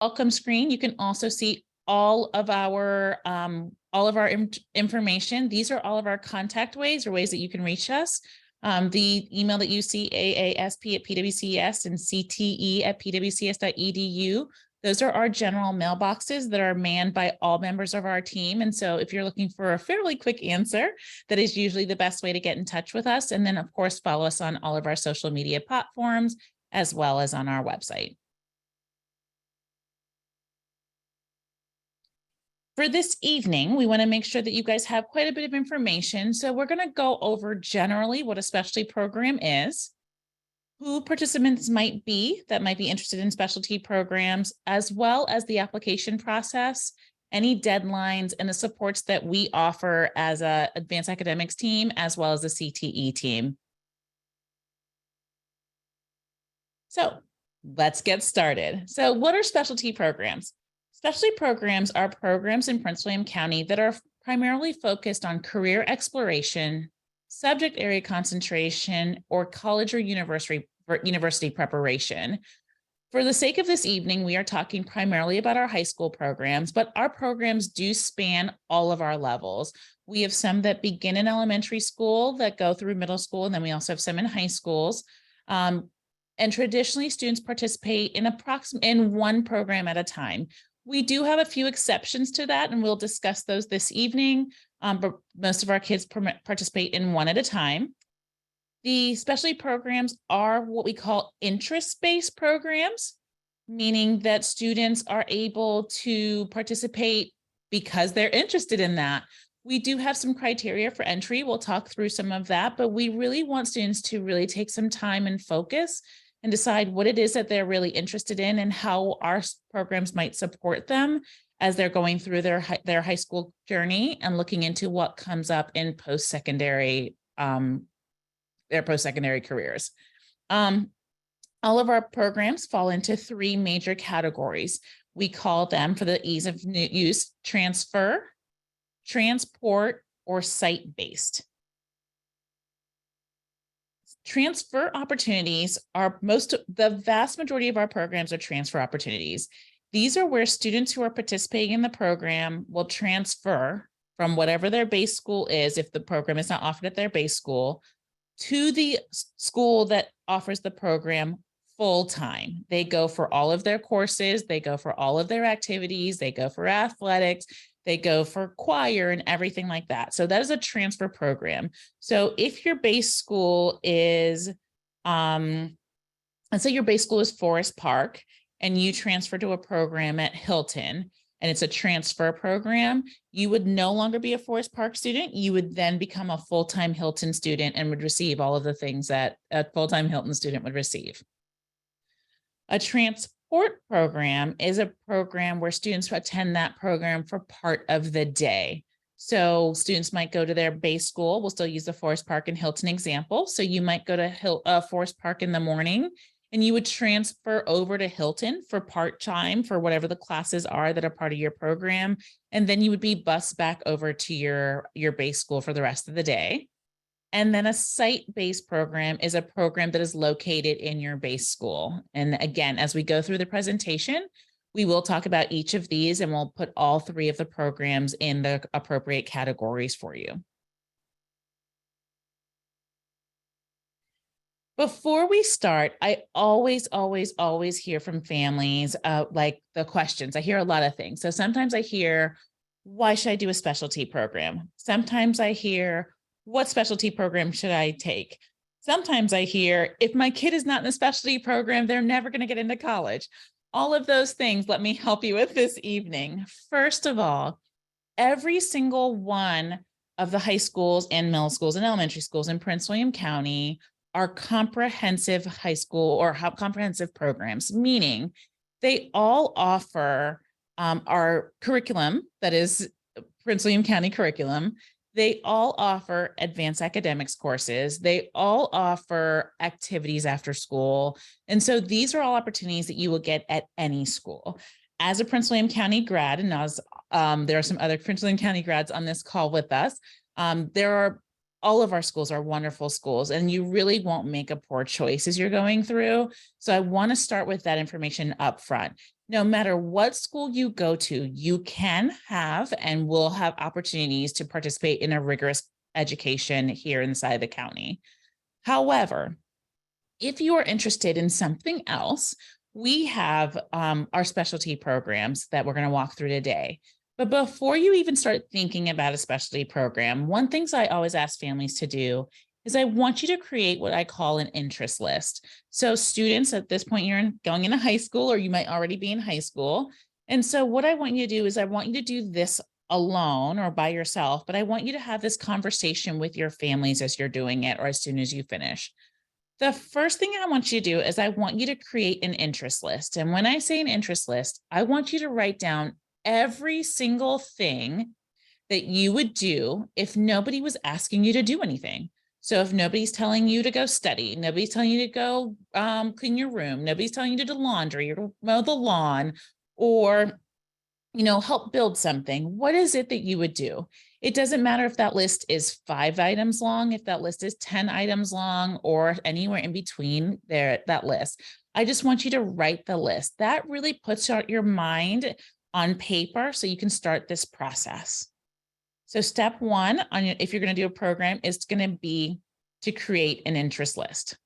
welcome screen, you can also see all of our information. These are all of our contact ways or ways that you can reach us. The email that you see, aasp@pwcs and cte@pwcs.edu. Those are our general mailboxes that are manned by all members of our team. And so if you're looking for a fairly quick answer, that is usually the best way to get in touch with us. And then, of course, follow us on all of our social media platforms, as well as on our website. For this evening, we want to make sure that you guys have quite a bit of information. So we're going to go over generally what a specialty program is, who participants might be that might be interested in specialty programs, as well as the application process, any deadlines, and the supports that we offer as an advanced academics team, as well as the CTE team. So let's get started. So what are specialty programs? Specialty programs are programs in Prince William County that are primarily focused on career exploration, subject area concentration, or college or university preparation. For the sake of this evening, we are talking primarily about our high school programs, but our programs do span all of our levels. We have some that begin in elementary school that go through middle school, and then we also have some in high schools. And traditionally, students participate in one program at a time. We do have a few exceptions to that, and we'll discuss those this evening, but most of our kids participate in one at a time. The specialty programs are what we call interest-based programs, meaning that students are able to participate because they're interested in that. We do have some criteria for entry. We'll talk through some of that, but we really want students to really take some time and focus and decide what it is that they're really interested in and how our programs might support them as they're going through their high school journey and looking into what comes up in post-secondary, their post-secondary careers. All of our programs fall into three major categories. We call them, for the ease of use, transfer, transport, or site-based. Transfer opportunities are the vast majority of our programs are transfer opportunities. These are where students who are participating in the program will transfer from whatever their base school is, if the program is not offered at their base school, to the school that offers the program full-time. They go for all of their courses, they go for all of their activities, they go for athletics, they go for choir and everything like that. So that is a transfer program. So if your base school is, let's say your base school is Forest Park and you transfer to a program at Hilton and it's a transfer program, you would no longer be a Forest Park student. You would then become a full-time Hilton student and would receive all of the things that a full-time Hilton student would receive. A transport program is a program where students attend that program for part of the day. So students might go to their base school. We'll still use the Forest Park and Hilton example. So you might go to Forest Park in the morning and you would transfer over to Hilton for part-time for whatever the classes are that are part of your program. And then you would be bused back over to your base school for the rest of the day. And then a site-based program is a program that is located in your base school. And again, as we go through the presentation, we will talk about each of these and we'll put all three of the programs in the appropriate categories for you. Before we start, I always hear from families like the questions. I hear a lot of things. So sometimes I hear, why should I do a specialty program? Sometimes I hear, what specialty program should I take? Sometimes I hear, if my kid is not in a specialty program, they're never going to get into college. All of those things, let me help you with this evening. First of all, every single one of the high schools and middle schools and elementary schools in Prince William County are comprehensive high school or comprehensive programs, meaning they all offer our curriculum, that is Prince William County curriculum. They all offer advanced academics courses. They all offer activities after school. And so these are all opportunities that you will get at any school. As a Prince William County grad, and as there are some other Prince William County grads on this call with us, there are all of our schools are wonderful schools, and you really won't make a poor choice as you're going through. So I want to start with that information up front. No matter what school you go to, you can have and will have opportunities to participate in a rigorous education here inside the county. However, if you are interested in something else, we have our specialty programs that we're going to walk through today. But before you even start thinking about a specialty program, one thing I always ask families to do is I want you to create what I call an interest list. So students at this point, you're going into high school, or you might already be in high school. And so what I want you to do is I want you to do this alone or by yourself, but I want you to have this conversation with your families as you're doing it or as soon as you finish. The first thing I want you to do is I want you to create an interest list. And when I say an interest list, I want you to write down every single thing that you would do if nobody was asking you to do anything. So if nobody's telling you to go study, nobody's telling you to go clean your room, nobody's telling you to do laundry or mow the lawn, or help build something, what is it that you would do? It doesn't matter if that list is 5 items long, if that list is 10 items long, or anywhere in between that list. I just want you to write the list. That really puts out your mind on paper so you can start this process. So step one, if you're going to do a program, is going to be to create an interest list.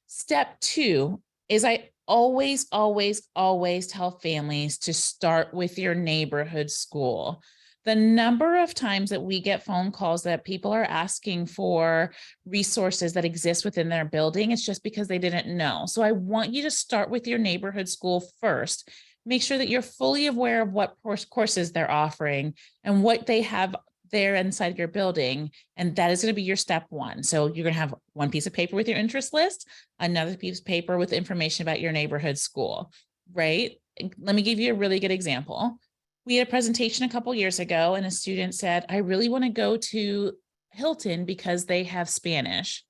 Step two is I always tell families to start with your neighborhood school. The number of times that we get phone calls that people are asking for resources that exist within their building, it's just because they didn't know. So I want you to start with your neighborhood school first. Make sure that you're fully aware of what courses they're offering and what they have there inside your building. And that is going to be your step one. So you're going to have one piece of paper with your interest list, another piece of paper with information about your neighborhood school, right? Let me give you a really good example. We had a presentation a couple years ago, and a student said, I really want to go to Hilton because they have Spanish.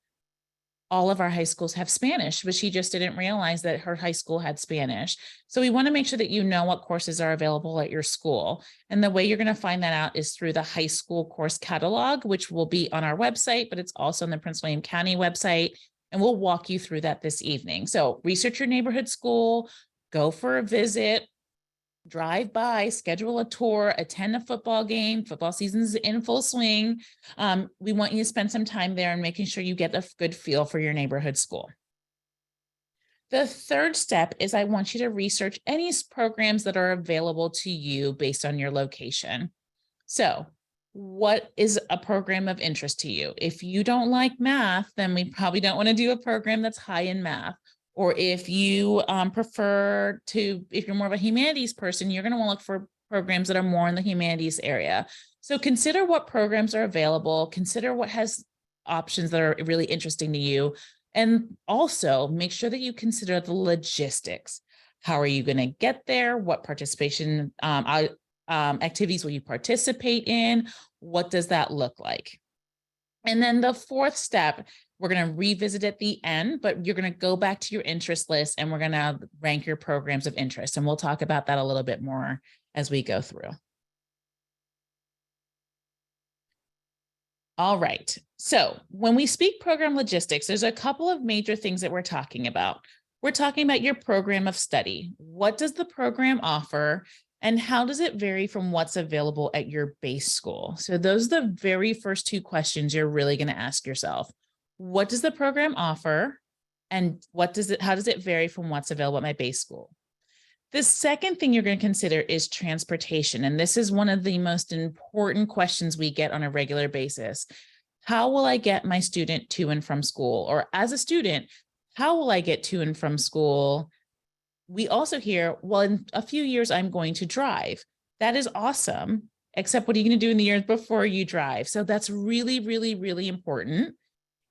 All of our high schools have Spanish, but she just didn't realize that her high school had Spanish. So we want to make sure that you know what courses are available at your school. And the way you're going to find that out is through the high school course catalog, which will be on our website, but it's also on the Prince William County website. And we'll walk you through that this evening. So research your neighborhood school, go for a visit, drive by, schedule a tour, attend a football game. Football season's in full swing. We want you to spend some time there and making sure you get a good feel for your neighborhood school. The third step is I want you to research any programs that are available to you based on your location. So what is a program of interest to you? If you don't like math, then we probably don't want to do a program that's high in math. Or if you if you're more of a humanities person, you're going to want to look for programs that are more in the humanities area. So consider what programs are available, consider what has options that are really interesting to you, and also make sure that you consider the logistics. How are you going to get there? What participation activities will you participate in? What does that look like? And then the fourth step, we're going to revisit at the end, but you're going to go back to your interest list and we're going to rank your programs of interest. And we'll talk about that a little bit more as we go through. All right. So when we speak program logistics, there's a couple of major things that we're talking about. We're talking about your program of study. What does the program offer? And how does it vary from what's available at your base school? So those are the very first two questions you're really going to ask yourself. What does the program offer? And how does it vary from what's available at my base school? The second thing you're going to consider is transportation. And this is one of the most important questions we get on a regular basis. How will I get my student to and from school? Or as a student, how will I get to and from school? We also hear, well, in a few years, I'm going to drive. That is awesome. Except what are you going to do in the years before you drive? So that's really, really, really important.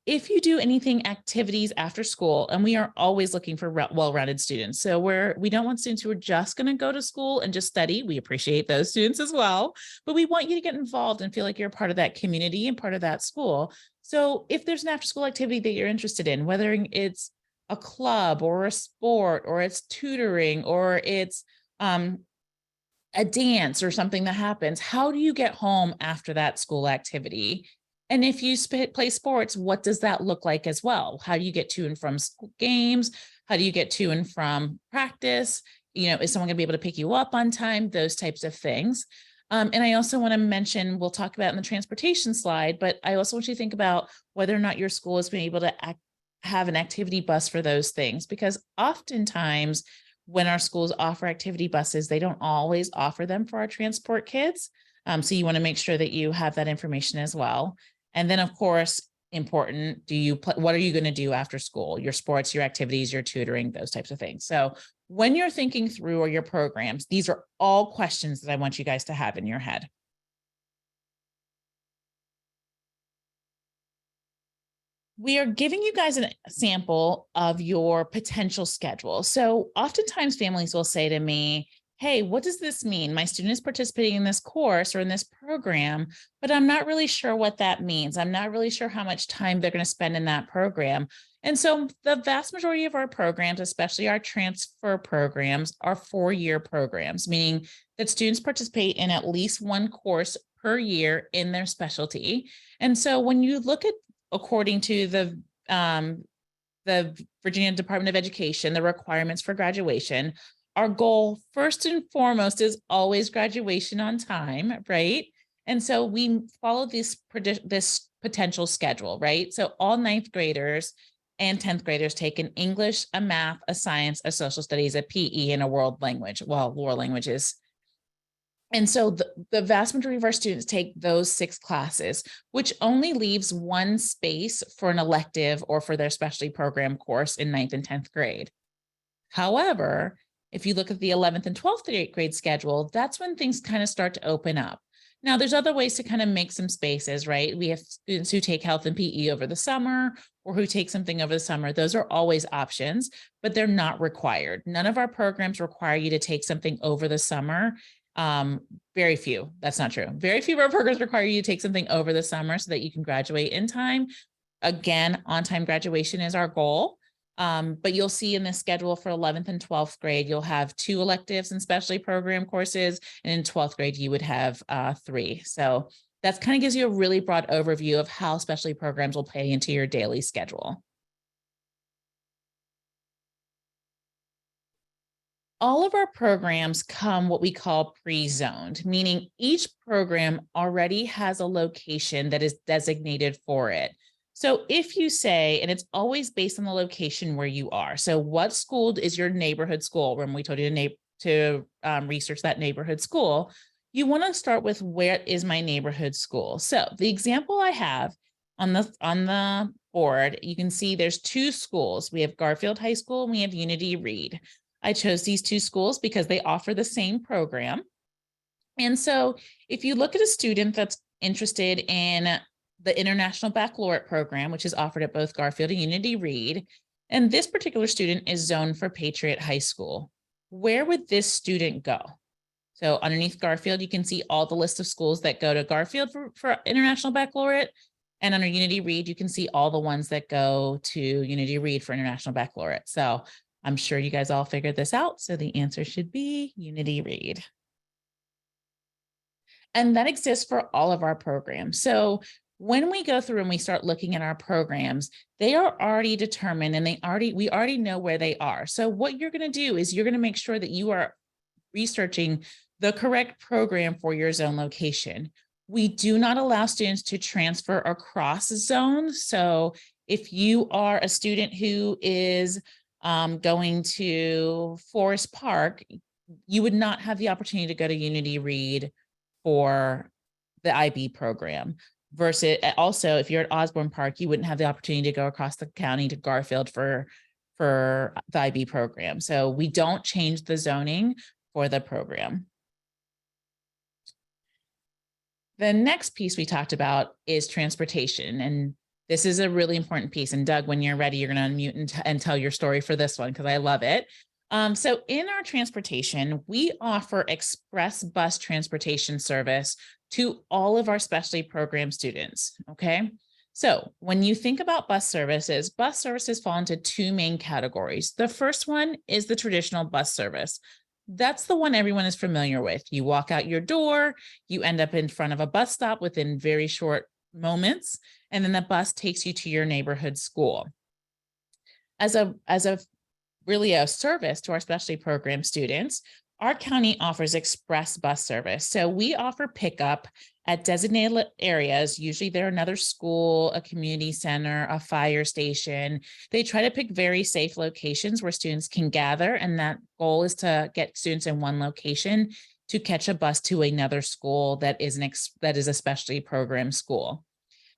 If you do anything activities after school, and we are always looking for well-rounded students. So we don't want students who are just going to go to school and just study. We appreciate those students as well, but we want you to get involved and feel like you're a part of that community and part of that school. So if there's an after-school activity that you're interested in, whether it's a club or a sport, or it's tutoring, or it's a dance or something that happens, how do you get home after that school activity? And if you play sports, what does that look like as well? How do you get to and from school games? How do you get to and from practice? Is someone going to be able to pick you up on time? Those types of things. And I also want to mention, we'll talk about in the transportation slide, but I also want you to think about whether or not your school has been able to have an activity bus for those things, because oftentimes when our schools offer activity buses, they don't always offer them for our transport kids. So you want to make sure that you have that information as well. And then, of course, important, what are you going to do after school? Your sports, your activities, your tutoring, those types of things. So when you're thinking through your programs, these are all questions that I want you guys to have in your head. We are giving you guys a sample of your potential schedule. So oftentimes families will say to me, hey, what does this mean? My student is participating in this course or in this program, but I'm not really sure what that means. I'm not really sure how much time they're going to spend in that program. And so the vast majority of our programs, especially our transfer programs, are 4-year programs, meaning that students participate in at least one course per year in their specialty. And so when you look at, according to the Virginia Department of Education, the requirements for graduation, our goal first and foremost is always graduation on time, right? And so we follow this potential schedule, right? So all 9th graders and 10th graders take an English, a math, a science, a social studies, a PE, and a world language. Well, world languages. And so the vast majority of our students take those 6 classes, which only leaves one space for an elective or for their specialty program course in 9th and 10th grade. However, if you look at the 11th and 12th grade schedule, that's when things kind of start to open up. Now, there's other ways to kind of make some spaces, right? We have students who take health and PE over the summer or who take something over the summer. Those are always options, but they're not required. None of our programs require you to take something over the summer. Very few. That's not true. Very few of our programs require you to take something over the summer so that you can graduate in time. Again, on-time graduation is our goal. But you'll see in the schedule for 11th and 12th grade, you'll have 2 electives and specialty program courses. And in 12th grade, you would have 3. So that kind of gives you a really broad overview of how specialty programs will play into your daily schedule. All of our programs come what we call pre-zoned, meaning each program already has a location that is designated for it. So if you say, and it's always based on the location where you are. So what school is your neighborhood school? When we told you to research that neighborhood school, you want to start with, where is my neighborhood school? So the example I have on the board, you can see there's 2 schools. We have Garfield High School and we have Unity Reed. I chose these 2 schools because they offer the same program. And so if you look at a student that's interested in the International Baccalaureate program, which is offered at both Garfield and Unity Reed, and this particular student is zoned for Patriot High School, where would this student go? So underneath Garfield, you can see all the list of schools that go to Garfield for International Baccalaureate. And under Unity Reed, you can see all the ones that go to Unity Reed for International Baccalaureate. So I'm sure you guys all figured this out. So the answer should be Unity Reed. And that exists for all of our programs. So when we go through and we start looking at our programs, they are already determined and we already know where they are. So what you're going to do is you're going to make sure that you are researching the correct program for your zone location. We do not allow students to transfer across zones. So if you are a student who is going to Forest Park, you would not have the opportunity to go to Unity Reed for the IB program. Versus also, if you're at Osborne Park, you wouldn't have the opportunity to go across the county to Garfield for the IB program. So we don't change the zoning for the program. The next piece we talked about is transportation. And this is a really important piece. And Doug, when you're ready, you're going to unmute and tell your story for this one, because I love it. So in our transportation, we offer express bus transportation service to all of our specialty program students, okay? So when you think about bus services fall into 2 main categories. The first one is the traditional bus service. That's the one everyone is familiar with. You walk out your door, you end up in front of a bus stop within very short moments, and then the bus takes you to your neighborhood school. As a really a service to our specialty program students, our county offers express bus service. So we offer pickup at designated areas. Usually they're another school, a community center, a fire station. They try to pick very safe locations where students can gather. And that goal is to get students in one location to catch a bus to another school that is a specialty program school.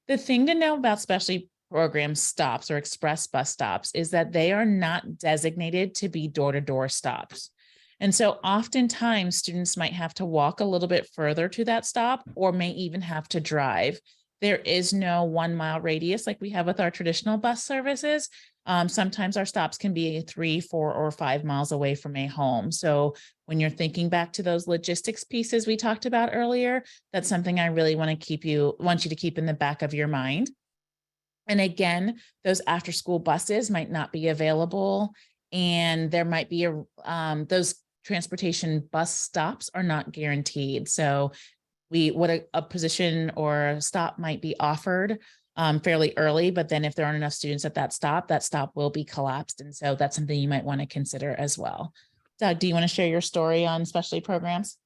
The thing to know about specialty program stops or express bus stops is that they are not designated to be door-to-door stops. And so oftentimes students might have to walk a little bit further to that stop or may even have to drive. There is no 1 mile radius like we have with our traditional bus services. Sometimes our stops can be 3, 4, or 5 miles away from a home. So when you're thinking back to those logistics pieces we talked about earlier, that's something I really want you to keep in the back of your mind. And again, those after school buses might not be available, and there might be those transportation bus stops are not guaranteed. So a position or a stop might be offered fairly early, but then if there aren't enough students at that stop will be collapsed. And so that's something you might want to consider as well. Doug, do you want to share your story on specialty programs?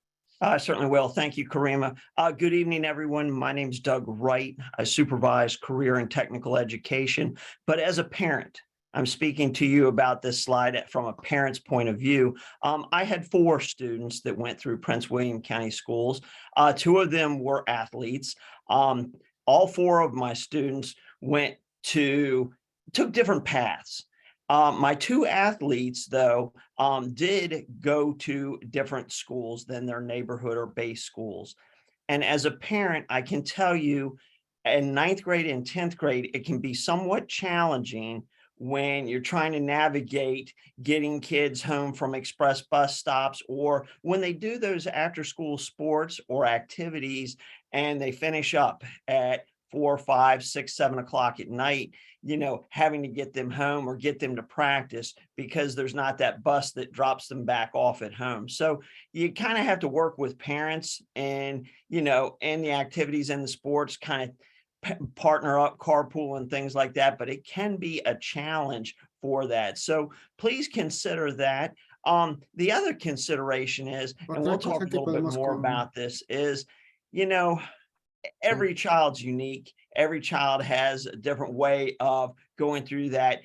I certainly will. Thank you, Karima. Good evening, everyone. My name is Doug Wright. I supervise career and technical education. But as a parent, I'm speaking to you about this slide from a parent's point of view. I had 4 students that went through Prince William County Schools. 2 of them were athletes. All 4 of my students took different paths. My 2 athletes, though, did go to different schools than their neighborhood or base schools. And as a parent, I can tell you in 9th grade and 10th grade, it can be somewhat challenging when you're trying to navigate getting kids home from express bus stops, or when they do those after school sports or activities and they finish up at 4, 5, 6, 7 o'clock at night, having to get them home or get them to practice because there's not that bus that drops them back off at home. So you kind of have to work with parents and, and the activities and the sports, kind of partner up, carpool and things like that, but it can be a challenge for that. So please consider that. The other consideration is, and we'll talk a little bit more about this, is, every child's unique. Every child has a different way of going through that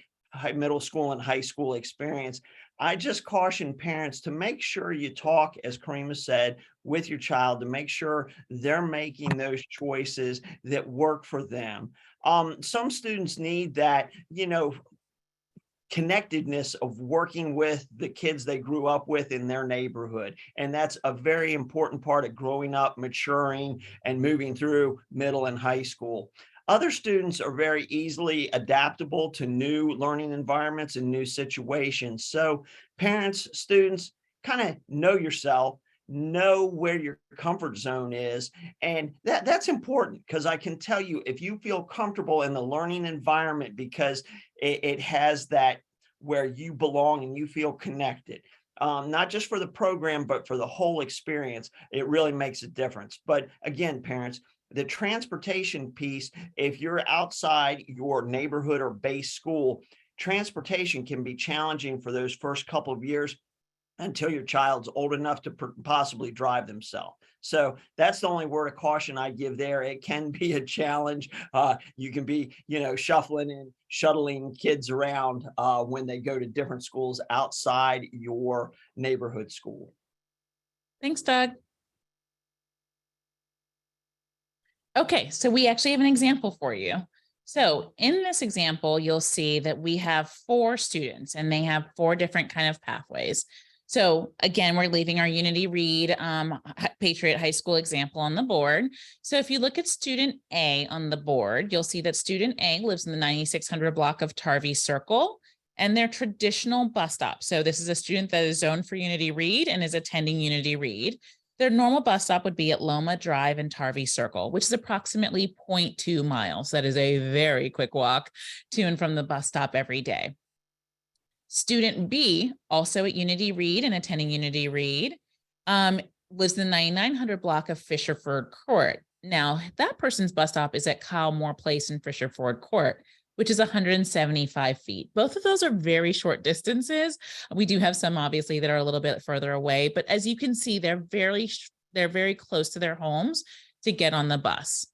middle school and high school experience. I just caution parents to make sure you talk, as Karima said, with your child to make sure they're making those choices that work for them. Some students need that, connectedness of working with the kids they grew up with in their neighborhood. And that's a very important part of growing up, maturing, and moving through middle and high school. Other students are very easily adaptable to new learning environments and new situations. So parents, students, kind of know yourself, know where your comfort zone is. And that's important, because I can tell you, if you feel comfortable in the learning environment because it has that where you belong and you feel connected, not just for the program, but for the whole experience, it really makes a difference. But again, parents, the transportation piece, if you're outside your neighborhood or base school, transportation can be challenging for those first couple of years until your child's old enough to possibly drive themselves. So that's the only word of caution I give there. It can be a challenge. You can be, shuffling and shuttling kids around when they go to different schools outside your neighborhood school. Thanks, Doug. Okay, so we actually have an example for you. So in this example, you'll see that we have 4 students and they have 4 different kind of pathways. So again, we're leaving our Unity Read Patriot High School example on the board. So if you look at student A on the board, you'll see that student A lives in the 9600 block of Tarvey Circle and their traditional bus stop. So this is a student that is zoned for Unity Read and is attending Unity Read. Their normal bus stop would be at Loma Drive and Tarvey Circle, which is approximately 0.2 miles. That is a very quick walk to and from the bus stop every day. Student B, also at Unity Read and attending Unity Read, lives in the 9900 block of Fisherford Court. Now, that person's bus stop is at Kyle Moore Place in Fisher Ford Court, which is 175 feet. Both of those are very short distances. We do have some obviously that are a little bit further away, but as you can see, they're very close to their homes to get on the bus.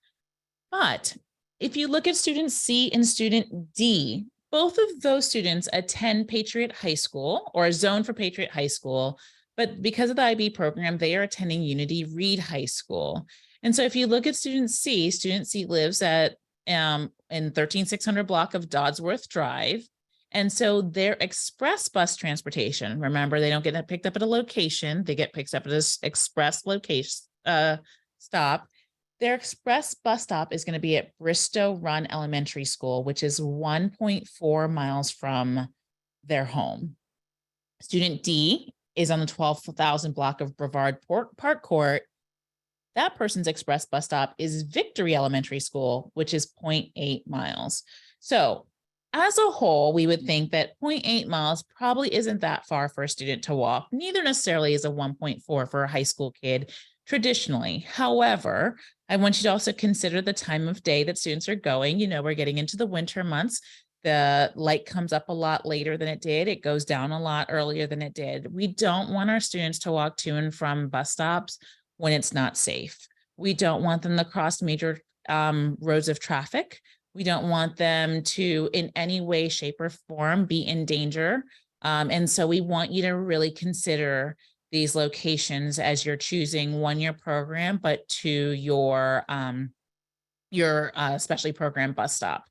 But if you look at student C and student D, both of those students attend Patriot High School or a zone for Patriot High School, but because of the IB program, they are attending Unity Reed High School. And so if you look at student C lives at in 13600 block of Dodsworth Drive. And so their express bus transportation, remember, they don't get picked up at a location, they get picked up at this express location stop. Their express bus stop is going to be at Bristow Run Elementary School, which is 1.4 miles from their home. Student D is on the 12,000 block of Brevard Park Court. That person's express bus stop is Victory Elementary School, which is 0.8 miles. So as a whole, we would think that 0.8 miles probably isn't that far for a student to walk. Neither necessarily is a 1.4 for a high school kid traditionally. However, I want you to also consider the time of day that students are going. You know, we're getting into the winter months. The light comes up a lot later than it did. It goes down a lot earlier than it did. We don't want our students to walk to and from bus stops when it's not safe. We don't want them to cross major roads of traffic. We don't want them to in any way, shape, or form be in danger. And so we want you to really consider these locations as you're choosing one-year program, but to your specialty program bus stop.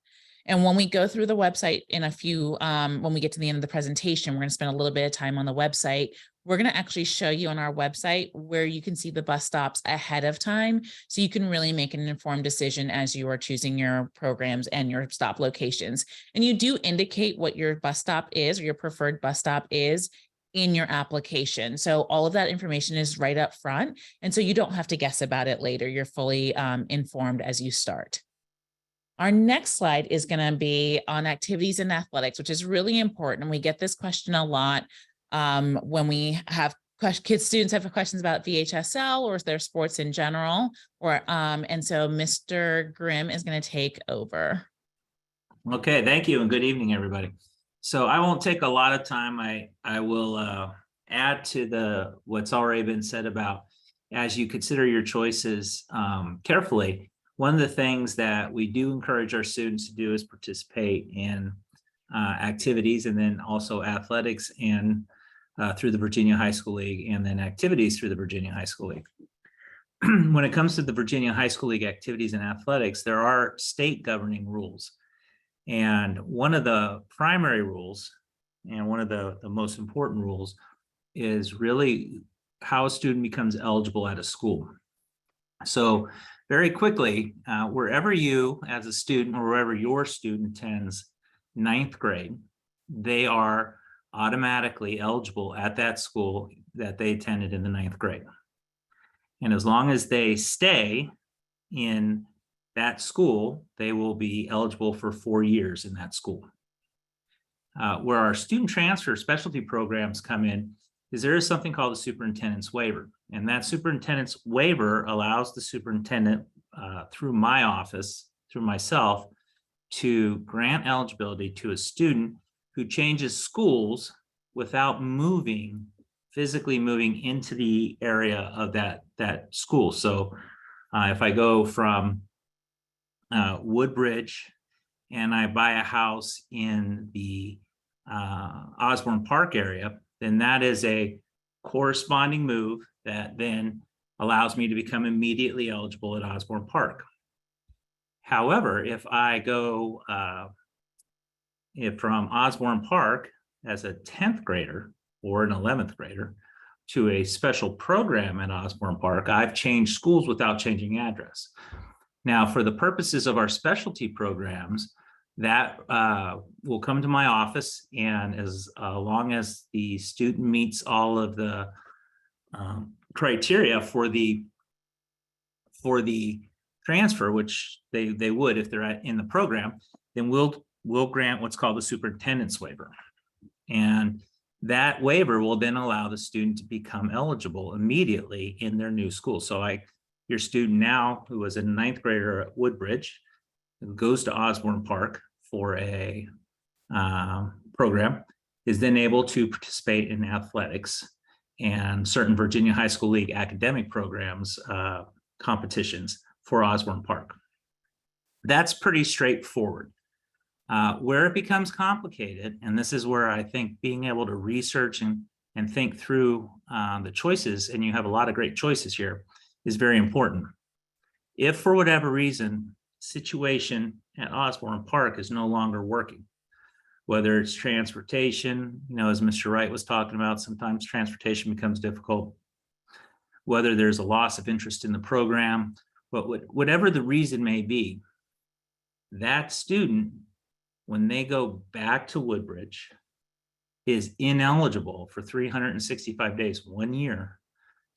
And when we go through the website in a few, when we get to the end of the presentation, we're going to spend a little bit of time on the website. We're going to actually show you on our website where you can see the bus stops ahead of time. So you can really make an informed decision as you are choosing your programs and your stop locations. And you do indicate what your bus stop is or your preferred bus stop is in your application. So all of that information is right up front. And so you don't have to guess about it later. You're fully informed as you start. Our next slide is going to be on activities and athletics, which is really important. And we get this question a lot when we have students have questions about VHSL or their sports in general. And so Mr. Grimm is going to take over. Okay, thank you and good evening, everybody. So I won't take a lot of time. I will add to what's already been said about as you consider your choices carefully. One of the things that we do encourage our students to do is participate in activities and then also athletics and through the Virginia High School League and then activities through the Virginia High School League. When it comes to the Virginia High School League activities and athletics, there are state governing rules. And one of the primary rules and one of the most important rules is really how a student becomes eligible at a school. So very quickly, wherever you as a student or wherever your student attends ninth grade, they are automatically eligible at that school that they attended in the ninth grade. And as long as they stay in that school, they will be eligible for 4 years in that school. Where our student transfer specialty programs come in is there is something called the superintendent's waiver. And that superintendent's waiver allows the superintendent through my office, through myself, to grant eligibility to a student who changes schools without physically moving into the area of that school. So if I go from Woodbridge and I buy a house in the Osborne Park area, then that is a corresponding move that then allows me to become immediately eligible at Osborne Park. However, if I go from Osborne Park as a 10th grader or an 11th grader to a special program at Osborne Park, I've changed schools without changing address. Now, for the purposes of our specialty programs, that will come to my office, and as long as the student meets all of the criteria for the transfer, which they would if they're in the program, then we'll grant what's called the superintendent's waiver. And that waiver will then allow the student to become eligible immediately in their new school. So your student now, who was a ninth grader at Woodbridge, who goes to Osborne Park for a program, is then able to participate in athletics and certain Virginia High School League academic programs, competitions for Osborne Park. That's pretty straightforward. Where it becomes complicated, and this is where I think being able to research and think through the choices, and you have a lot of great choices here, is very important. If for whatever reason, situation at Osborne Park is no longer working, whether it's transportation, as Mr. Wright was talking about, sometimes transportation becomes difficult, whether there's a loss of interest in the program, but whatever the reason may be, that student, when they go back to Woodbridge, is ineligible for 365 days, 1 year,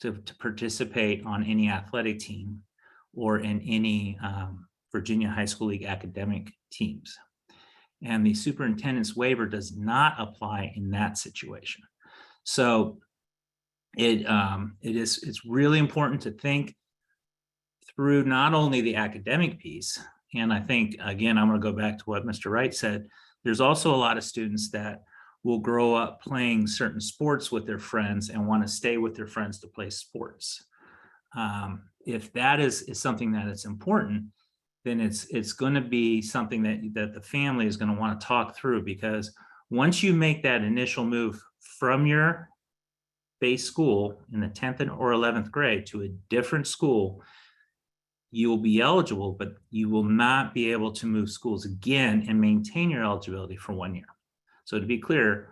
to participate on any athletic team or in any Virginia High School League academic teams. And the superintendent's waiver does not apply in that situation. So it's really important to think through not only the academic piece, and I think, again, I'm going to go back to what Mr. Wright said, there's also a lot of students that will grow up playing certain sports with their friends and want to stay with their friends to play sports. If that is something that is important, then it's going to be something that the family is going to want to talk through, because once you make that initial move from your base school in the 10th or 11th grade to a different school, you will be eligible, but you will not be able to move schools again and maintain your eligibility for 1 year. So to be clear,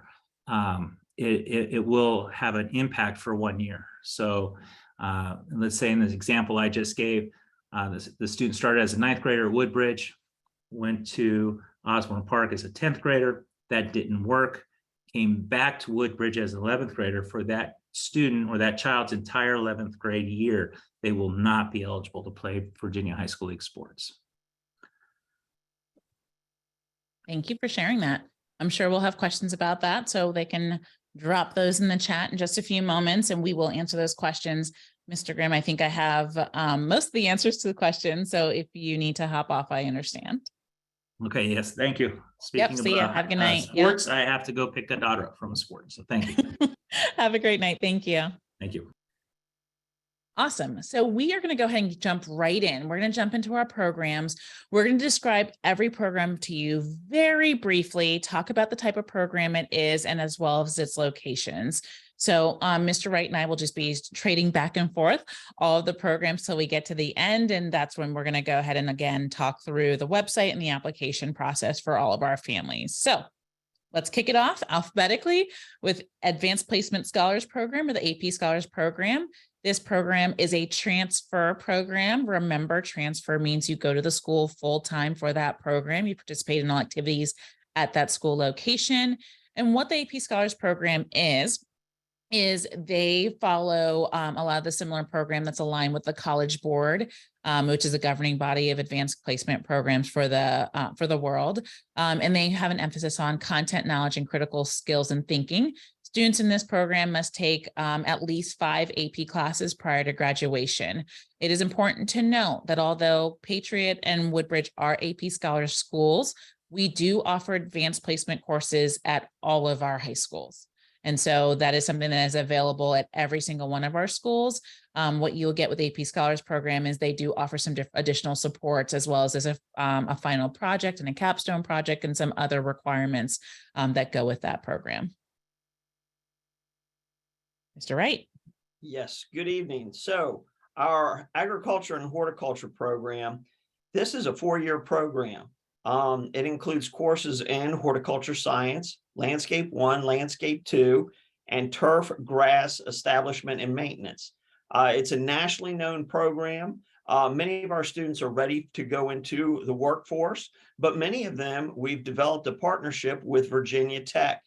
it will have an impact for 1 year. So let's say in this example I just gave, the student started as a ninth grader at Woodbridge, went to Osborne Park as a 10th grader. That didn't work, came back to Woodbridge as an 11th grader. For that student or that child's entire 11th grade year, they will not be eligible to play Virginia High School League sports. Thank you for sharing that. I'm sure we'll have questions about that, so they can drop those in the chat in just a few moments and we will answer those questions. Mr. Grimm, I think I have most of the answers to the questions, so if you need to hop off, I understand. Okay, yes, thank you. Speaking see ya. Have a good night. Sports, I have to go pick a daughter up from a sport, so thank you. Have a great night. Thank you. Thank you. Awesome. So we are going to go ahead and jump right in. We're going to jump into our programs. We're going to describe every program to you very briefly, talk about the type of program it is, and as well as its locations. So Mr. Wright and I will just be trading back and forth all of the programs till we get to the end. And that's when we're going to go ahead and again, talk through the website and the application process for all of our families. So let's kick it off alphabetically with Advanced Placement Scholars Program, or the AP Scholars Program. This program is a transfer program. Remember, transfer means you go to the school full-time for that program. You participate in all activities at that school location. And what the AP Scholars Program is they follow a lot of the similar program that's aligned with the College Board, which is a governing body of advanced placement programs for the world. And they have an emphasis on content knowledge and critical skills and thinking. Students in this program must take at least 5 AP classes prior to graduation. It is important to note that although Patriot and Woodbridge are AP Scholars schools, we do offer advanced placement courses at all of our high schools. And so that is something that is available at every single one of our schools. What you'll get with AP Scholars Program is they do offer some additional supports, as well as a final project and a capstone project and some other requirements that go with that program. Mr. Wright. Yes, good evening. So our agriculture and horticulture program, this is a 4-year program. It includes courses in horticulture science, landscape 1, landscape 2, and turf, grass establishment and maintenance. It's a nationally known program. Many of our students are ready to go into the workforce, but many of them, we've developed a partnership with Virginia Tech.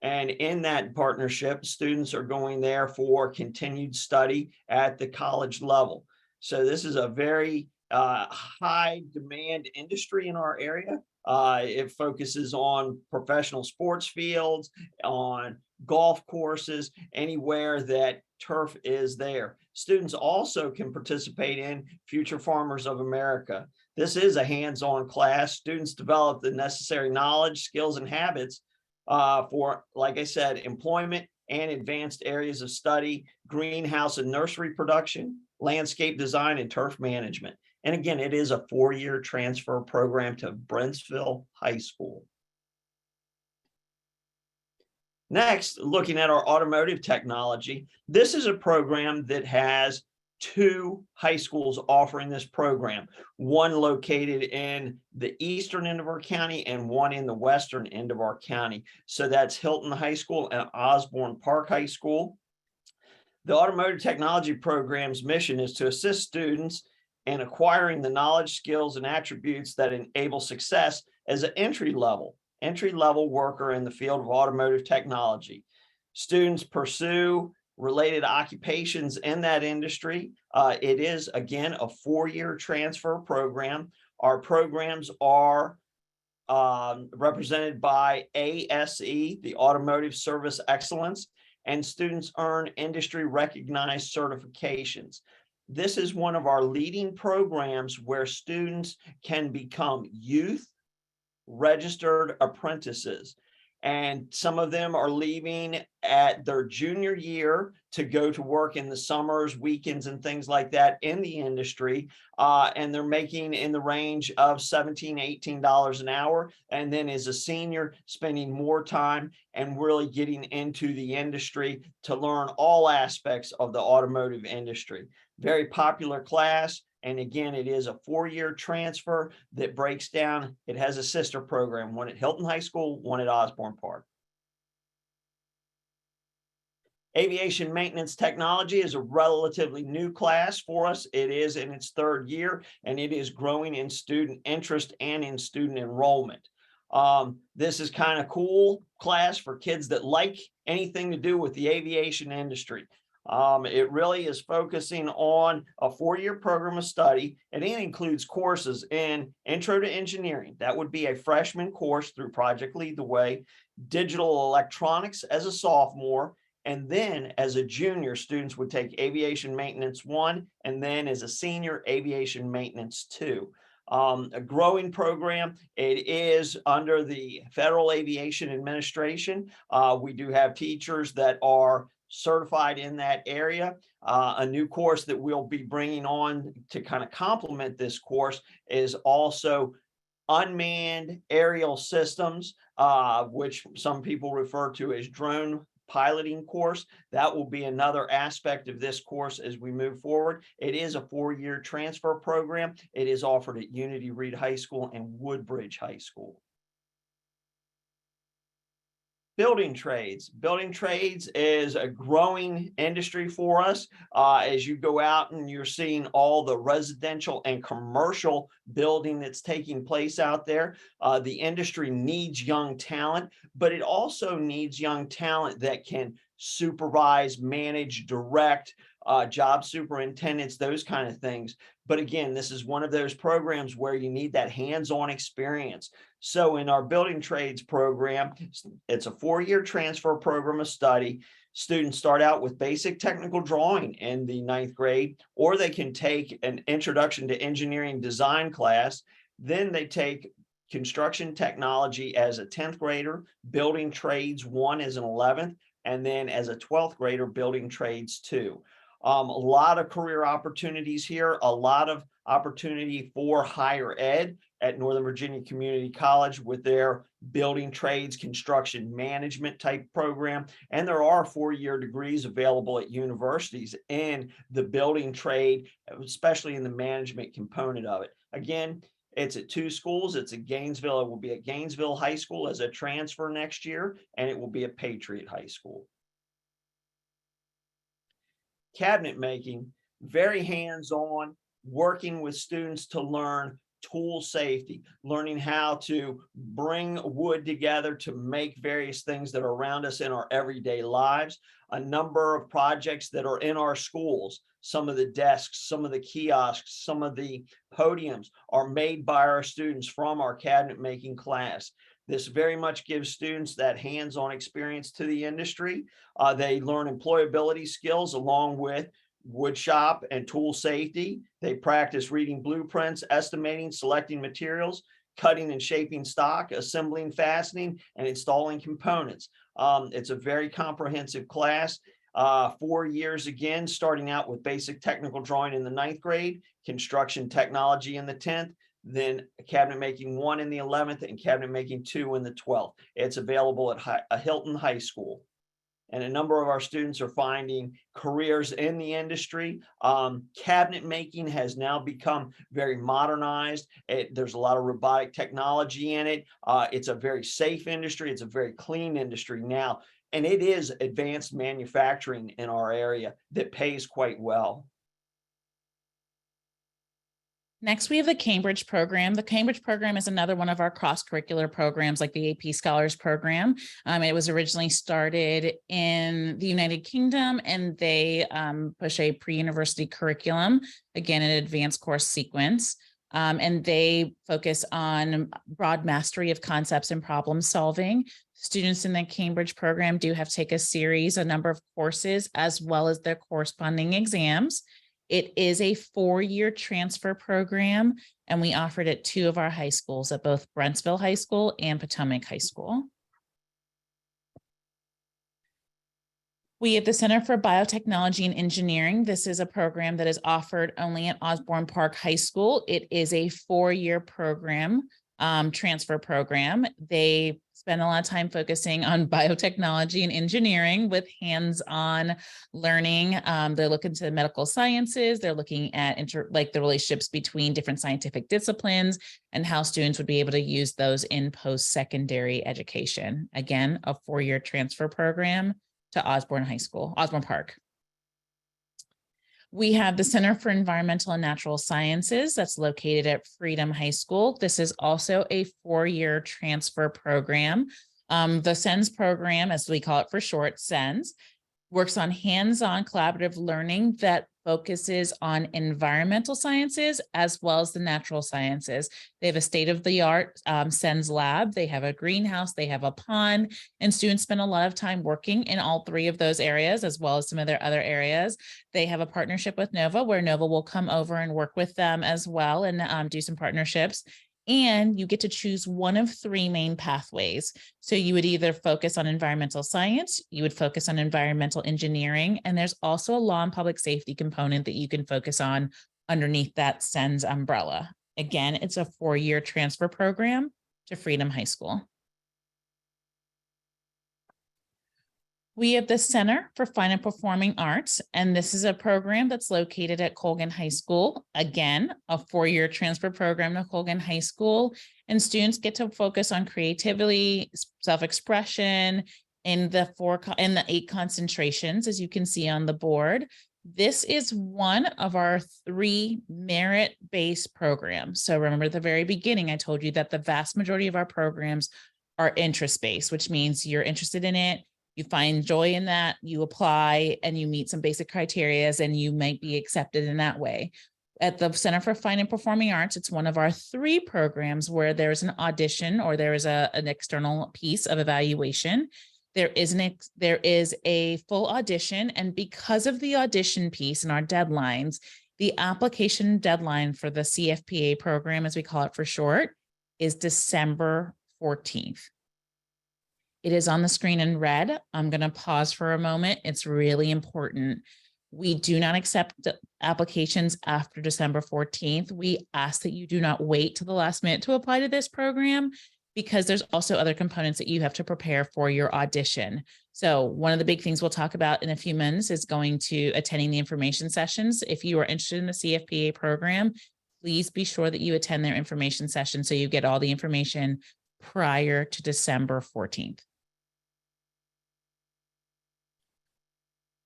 And in that partnership, students are going there for continued study at the college level. So this is a very high demand industry in our area. It focuses on professional sports fields, on golf courses, anywhere that turf is there. Students also can participate in Future Farmers of America. This is a hands-on class. Students develop the necessary knowledge, skills, and habits for, like I said, employment and advanced areas of study, greenhouse and nursery production, landscape design, and turf management. And again, it is a 4-year transfer program to Brentsville High School. Next, looking at our automotive technology, this is a program that has 2 high schools offering this program, one located in the eastern end of our county and one in the western end of our county. So that's Hilton High School and Osborne Park High School. The Automotive Technology program's mission is to assist students in acquiring the knowledge, skills, and attributes that enable success as an entry-level worker in the field of automotive technology. Students pursue related occupations in that industry. It is, again, a 4-year transfer program. Our programs are represented by ASE, the Automotive Service Excellence, and students earn industry recognized certifications. This is one of our leading programs where students can become youth registered apprentices. And some of them are leaving at their junior year to go to work in the summers, weekends, and things like that in the industry. And they're making in the range of $17, $18 an hour. And then as a senior, spending more time and really getting into the industry to learn all aspects of the automotive industry. Very popular class. And again, it is a 4-year transfer that breaks down. It has a sister program, one at Hilton High School, one at Osborne Park. Aviation Maintenance Technology is a relatively new class for us. It is in its 3rd year, and it is growing in student interest and in student enrollment. This is kind of cool class for kids that like anything to do with the aviation industry. It really is focusing on a 4-year program of study, and it includes courses in Intro to Engineering. That would be a freshman course through Project Lead the Way, digital electronics as a sophomore, and then as a junior, students would take Aviation Maintenance 1, and then as a senior, Aviation Maintenance 2. A growing program. It is under the Federal Aviation Administration. We do have teachers that are certified in that area. A new course that we'll be bringing on to kind of complement this course is also unmanned aerial systems, which some people refer to as drone piloting course. That will be another aspect of this course as we move forward. It is a 4-year transfer program. It is offered at Unity Reed High School and Woodbridge High School. Building trades. Building trades is a growing industry for us. As you go out and you're seeing all the residential and commercial building that's taking place out there, the industry needs young talent, but it also needs young talent that can supervise, manage, direct, job superintendents, those kind of things. But again, this is one of those programs where you need that hands-on experience. So in our building trades program, it's a 4-year transfer program of study. Students start out with basic technical drawing in the 9th grade, or they can take an introduction to engineering design class. Then they take construction technology as a 10th grader, building trades 1 as an 11th, and then as a 12th grader, building trades 2. A lot of career opportunities here, a lot of opportunity for higher ed at Northern Virginia Community College with their building trades, construction management type program. And there are 4-year degrees available at universities in the building trade, especially in the management component of it. Again, it's at 2 schools. It's at Gainesville. It will be at Gainesville High School as a transfer next year, and it will be at Patriot High School. Cabinet making, very hands-on, working with students to learn tool safety, learning how to bring wood together to make various things that are around us in our everyday lives. A number of projects that are in our schools, some of the desks, some of the kiosks, some of the podiums are made by our students from our cabinet making class. This very much gives students that hands-on experience to the industry. They learn employability skills along with wood shop and tool safety. They practice reading blueprints, estimating, selecting materials, cutting and shaping stock, assembling, fastening, and installing components. It's a very comprehensive class. 4 years again, starting out with basic technical drawing in the 9th grade, construction technology in the 10th, then cabinet making 1 in the 11th, and cabinet making 2 in the 12th. It's available at Hilton High School. And a number of our students are finding careers in the industry. Cabinet making has now become very modernized. There's a lot of robotic technology in it. It's a very safe industry. It's a very clean industry now. And it is advanced manufacturing in our area that pays quite well. Next, we have the Cambridge program. The Cambridge program is another one of our cross-curricular programs like the AP Scholars Program. It was originally started in the United Kingdom, and they push a pre-university curriculum, again, an advanced course sequence. And they focus on broad mastery of concepts and problem solving. Students in the Cambridge program do have to take a number of courses, as well as their corresponding exams. It is a 4-year transfer program, and we offered at 2 of our high schools, at both Brentsville High School and Potomac High School. We have the Center for Biotechnology and Engineering. This is a program that is offered only at Osborne Park High School. It is a 4-year program, transfer program. They spend a lot of time focusing on biotechnology and engineering with hands-on learning. They're looking to medical sciences. They're looking at the relationships between different scientific disciplines and how students would be able to use those in post-secondary education. Again, a 4-year transfer program to Osborne Park. We have the Center for Environmental and Natural Sciences that's located at Freedom High School. This is also a 4-year transfer program. The SENS program, as we call it for short, SENS, works on hands-on collaborative learning that focuses on environmental sciences as well as the natural sciences. They have a state-of-the-art SENS lab. They have a greenhouse, they have a pond, and students spend a lot of time working in all 3 of those areas, as well as some of their other areas. They have a partnership with NOVA, where NOVA will come over and work with them as well and do some partnerships. And you get to choose one of 3 main pathways. So you would either focus on environmental science, you would focus on environmental engineering, and there's also a law and public safety component that you can focus on underneath that SENS umbrella. Again, it's a 4-year transfer program to Freedom High School. We have the Center for Fine and Performing Arts, and this is a program that's located at Colgan High School. Again, a 4-year transfer program to Colgan High School, and students get to focus on creativity, self-expression in the 8 concentrations, as you can see on the board. This is one of our 3 merit-based programs. So remember at the very beginning, I told you that the vast majority of our programs are interest-based, which means you're interested in it, you find joy in that, you apply, and you meet some basic criteria, and you might be accepted in that way. At the Center for Fine and Performing Arts, it's one of our 3 programs where there's an audition or there is an external piece of evaluation. There is a full audition, and because of the audition piece and our deadlines, the application deadline for the CFPA program, as we call it for short, is December 14th. It is on the screen in red. I'm going to pause for a moment. It's really important. We do not accept applications after December 14th. We ask that you do not wait till the last minute to apply to this program, because there's also other components that you have to prepare for your audition. So one of the big things we'll talk about in a few minutes is going to attending the information sessions. If you are interested in the CFPA program, please be sure that you attend their information session so you get all the information prior to December 14th.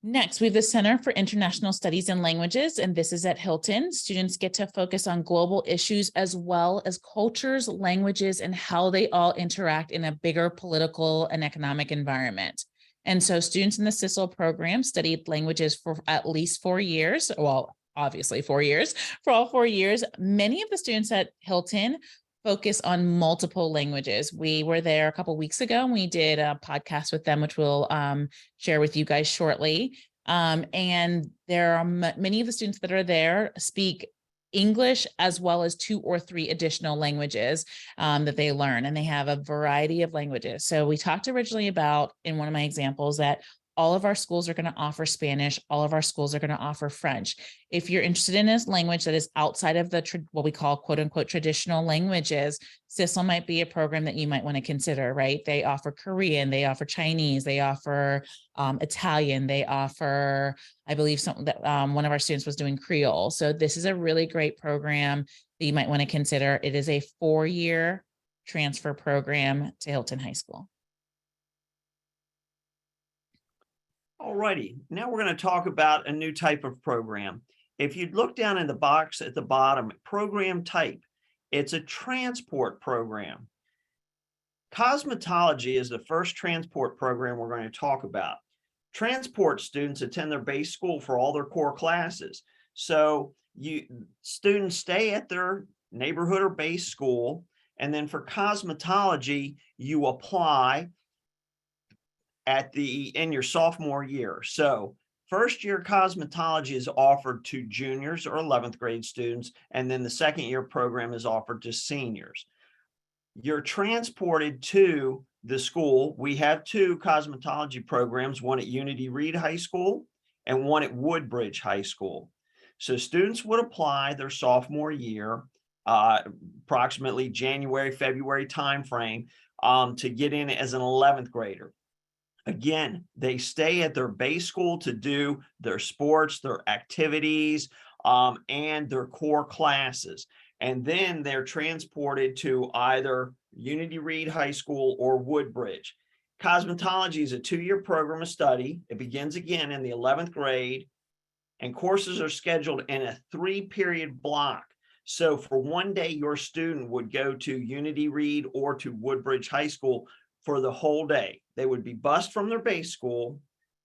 Next, we have the Center for International Studies and Languages, and this is at Hilton. Students get to focus on global issues as well as cultures, languages, and how they all interact in a bigger political and economic environment. And so students in the CISL program studied languages for at least 4 years. Well, obviously 4 years, for all 4 years. Many of the students at Hilton focus on multiple languages. We were there a couple weeks ago and we did a podcast with them, which we'll share with you guys shortly. And there are many of the students that are there speak English as well as 2 or 3 additional languages that they learn, and they have a variety of languages. So we talked originally about, in one of my examples, that all of our schools are going to offer Spanish. All of our schools are going to offer French. If you're interested in a language that is outside of the what we call quote unquote traditional languages, CISL might be a program that you might want to consider, right? They offer Korean, they offer Chinese, they offer Italian, they offer, I believe something that one of our students was doing Creole. So this is a really great program that you might want to consider. It is a 4-year transfer program to Hilton High School. All righty, now we're going to talk about a new type of program. If you look down in the box at the bottom, program type, it's a transport program. Cosmetology is the first transport program we're going to talk about. Transport students attend their base school for all their core classes. So students stay at their neighborhood or base school, and then for cosmetology, you apply in your sophomore year. So first year cosmetology is offered to juniors or 11th grade students, and then the second year program is offered to seniors. You're transported to the school. We have 2 cosmetology programs, one at Unity Reed High School and one at Woodbridge High School. So students would apply their sophomore year, approximately January, February timeframe, to get in as an 11th grader. Again, they stay at their base school to do their sports, their activities, and their core classes. And then they're transported to either Unity Reed High School or Woodbridge. Cosmetology is a 2-year program of study. It begins again in the 11th grade, and courses are scheduled in a 3-period block. So for one day, your student would go to Unity Reed or to Woodbridge High School for the whole day. They would be bused from their base school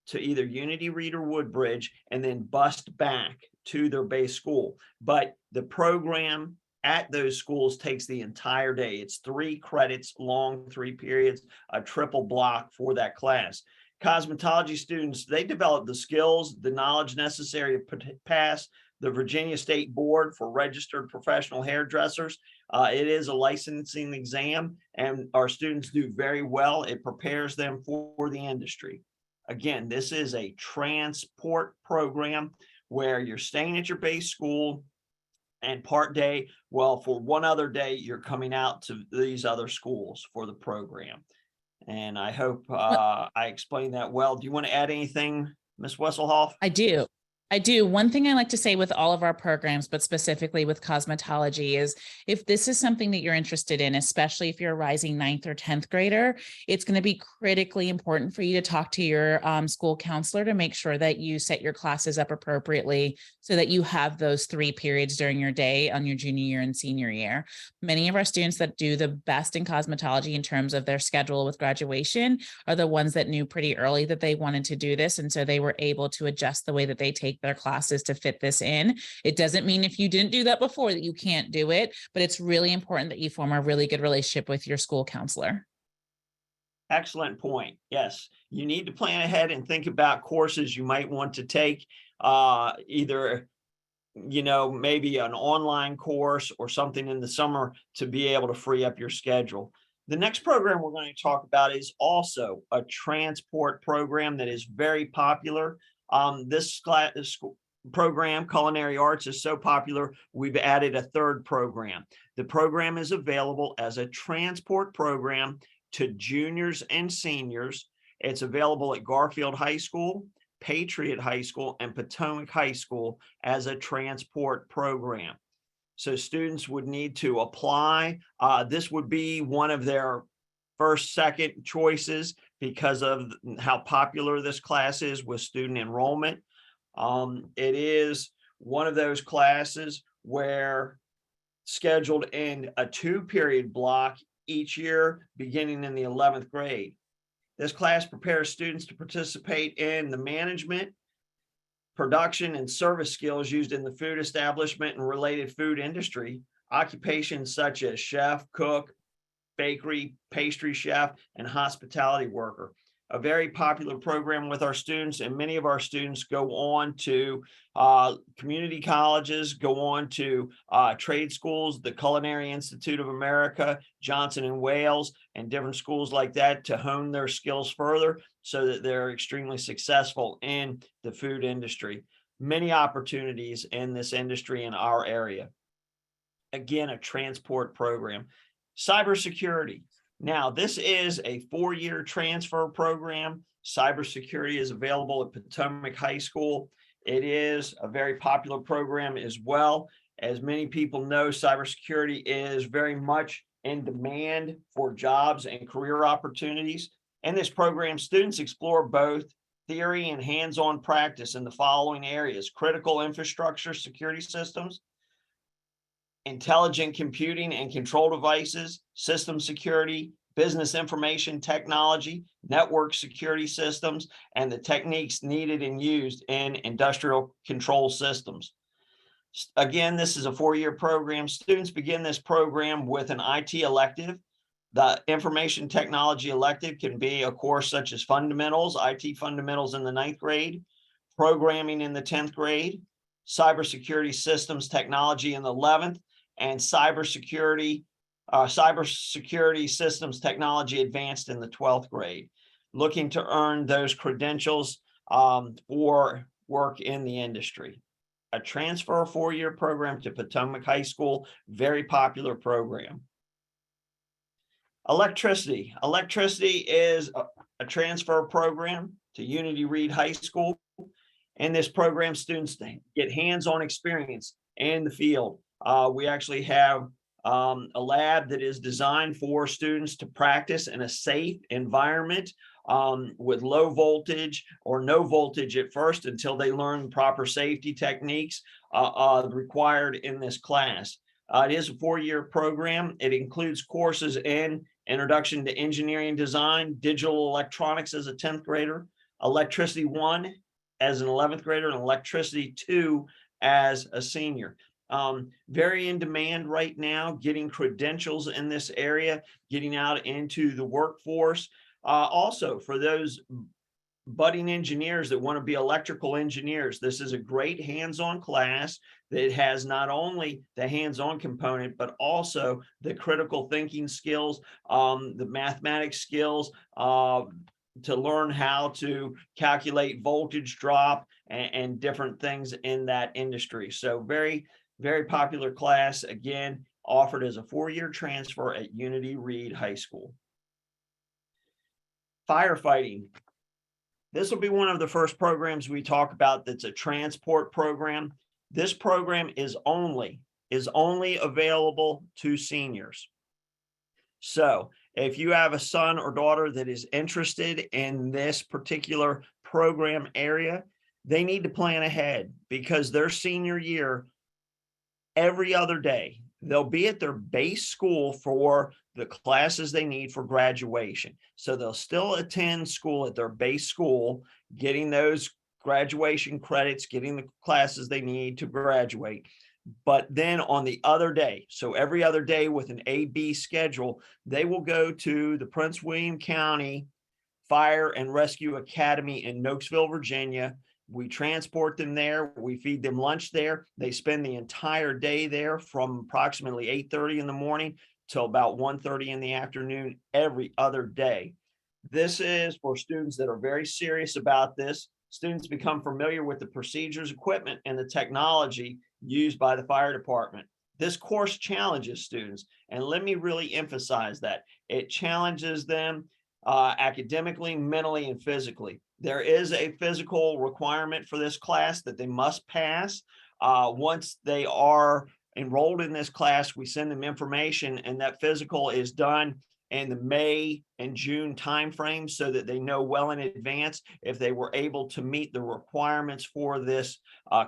to either Unity Reed or Woodbridge, and then bused back to their base school. But the program at those schools takes the entire day. It's 3 credits long, 3 periods, a triple block for that class. Cosmetology students, they develop the skills, the knowledge necessary to pass the Virginia State Board for Registered Professional Hairdressers. It is a licensing exam, and our students do very well. It prepares them for the industry. Again, this is a transport program where you're staying at your base school, and part day, well, for one other day, you're coming out to these other schools for the program. And I hope I explained that well. Do you want to add anything, Ms. Wesselhoff? I do. One thing I like to say with all of our programs, but specifically with cosmetology, is if this is something that you're interested in, especially if you're a rising 9th or 10th grader, it's going to be critically important for you to talk to your school counselor to make sure that you set your classes up appropriately so that you have those 3 periods during your day on your junior year and senior year. Many of our students that do the best in cosmetology in terms of their schedule with graduation are the ones that knew pretty early that they wanted to do this. And so they were able to adjust the way that they take their classes to fit this in. It doesn't mean if you didn't do that before that you can't do it, but it's really important that you form a really good relationship with your school counselor. Excellent point. Yes, you need to plan ahead and think about courses you might want to take, either, maybe an online course or something in the summer to be able to free up your schedule. The next program we're going to talk about is also a transport program that is very popular. This program, Culinary Arts, is so popular, we've added a 3rd program. The program is available as a transport program to juniors and seniors. It's available at Garfield High School, Patriot High School, and Potomac High School as a transport program. So students would need to apply. This would be one of their first, second choices because of how popular this class is with student enrollment. It is one of those classes where scheduled in a 2-period block each year, beginning in the 11th grade. This class prepares students to participate in the management, production, and service skills used in the food establishment and related food industry. occupations such as chef, cook, bakery, pastry chef, and hospitality worker. A very popular program with our students, and many of our students go on to community colleges, go on to trade schools, the Culinary Institute of America, Johnson and Wales, and different schools like that to hone their skills further so that they're extremely successful in the food industry. Many opportunities in this industry in our area. Again, a transport program. Cybersecurity. Now, this is a 4-year transfer program. Cybersecurity is available at Potomac High School. It is a very popular program as well. As many people know, cybersecurity is very much in demand for jobs and career opportunities. In this program, students explore both theory and hands-on practice in the following areas: critical infrastructure security systems, intelligent computing and control devices, system security, business information technology, network security systems, and the techniques needed and used in industrial control systems. Again, this is a 4-year program. Students begin this program with an IT elective. The information technology elective can be a course such as fundamentals, IT fundamentals in the 9th grade, programming in the 10th grade, cybersecurity systems technology in the 11th, and cybersecurity systems technology advanced in the 12th grade, looking to earn those credentials for work in the industry. A transfer 4-year program to Potomac High School, very popular program. Electricity. Electricity is a transfer program to Unity Reed High School. In this program, students get hands-on experience in the field. We actually have a lab that is designed for students to practice in a safe environment with low voltage or no voltage at first until they learn proper safety techniques required in this class. It is a 4-year program. It includes courses in Introduction to Engineering Design, Digital Electronics as a 10th grader, Electricity 1 as an 11th grader, and Electricity 2 as a senior. Very in demand right now, getting credentials in this area, getting out into the workforce. Also, for those budding engineers that want to be electrical engineers, this is a great hands-on class that has not only the hands-on component, but also the critical thinking skills, the mathematics skills, to learn how to calculate voltage drop and different things in that industry. So very, very popular class, again, offered as a 4-year transfer at Unity Reed High School. Firefighting. This will be one of the first programs we talk about that's a transport program. This program is only available to seniors. So if you have a son or daughter that is interested in this particular program area, they need to plan ahead, because their senior year, every other day, they'll be at their base school for the classes they need for graduation. So they'll still attend school at their base school, getting those graduation credits, getting the classes they need to graduate. But then on the other day, so every other day with an A-B schedule, they will go to the Prince William County Fire and Rescue Academy in Nokesville, Virginia. We transport them there. We feed them lunch there. They spend the entire day there from approximately 8:30 in the morning till about 1:30 in the afternoon every other day. This is for students that are very serious about this. Students become familiar with the procedures, equipment, and the technology used by the fire department. This course challenges students, and let me really emphasize that. It challenges them academically, mentally, and physically. There is a physical requirement for this class that they must pass. Once they are enrolled in this class, we send them information, and that physical is done in the May and June timeframe so that they know well in advance if they were able to meet the requirements for this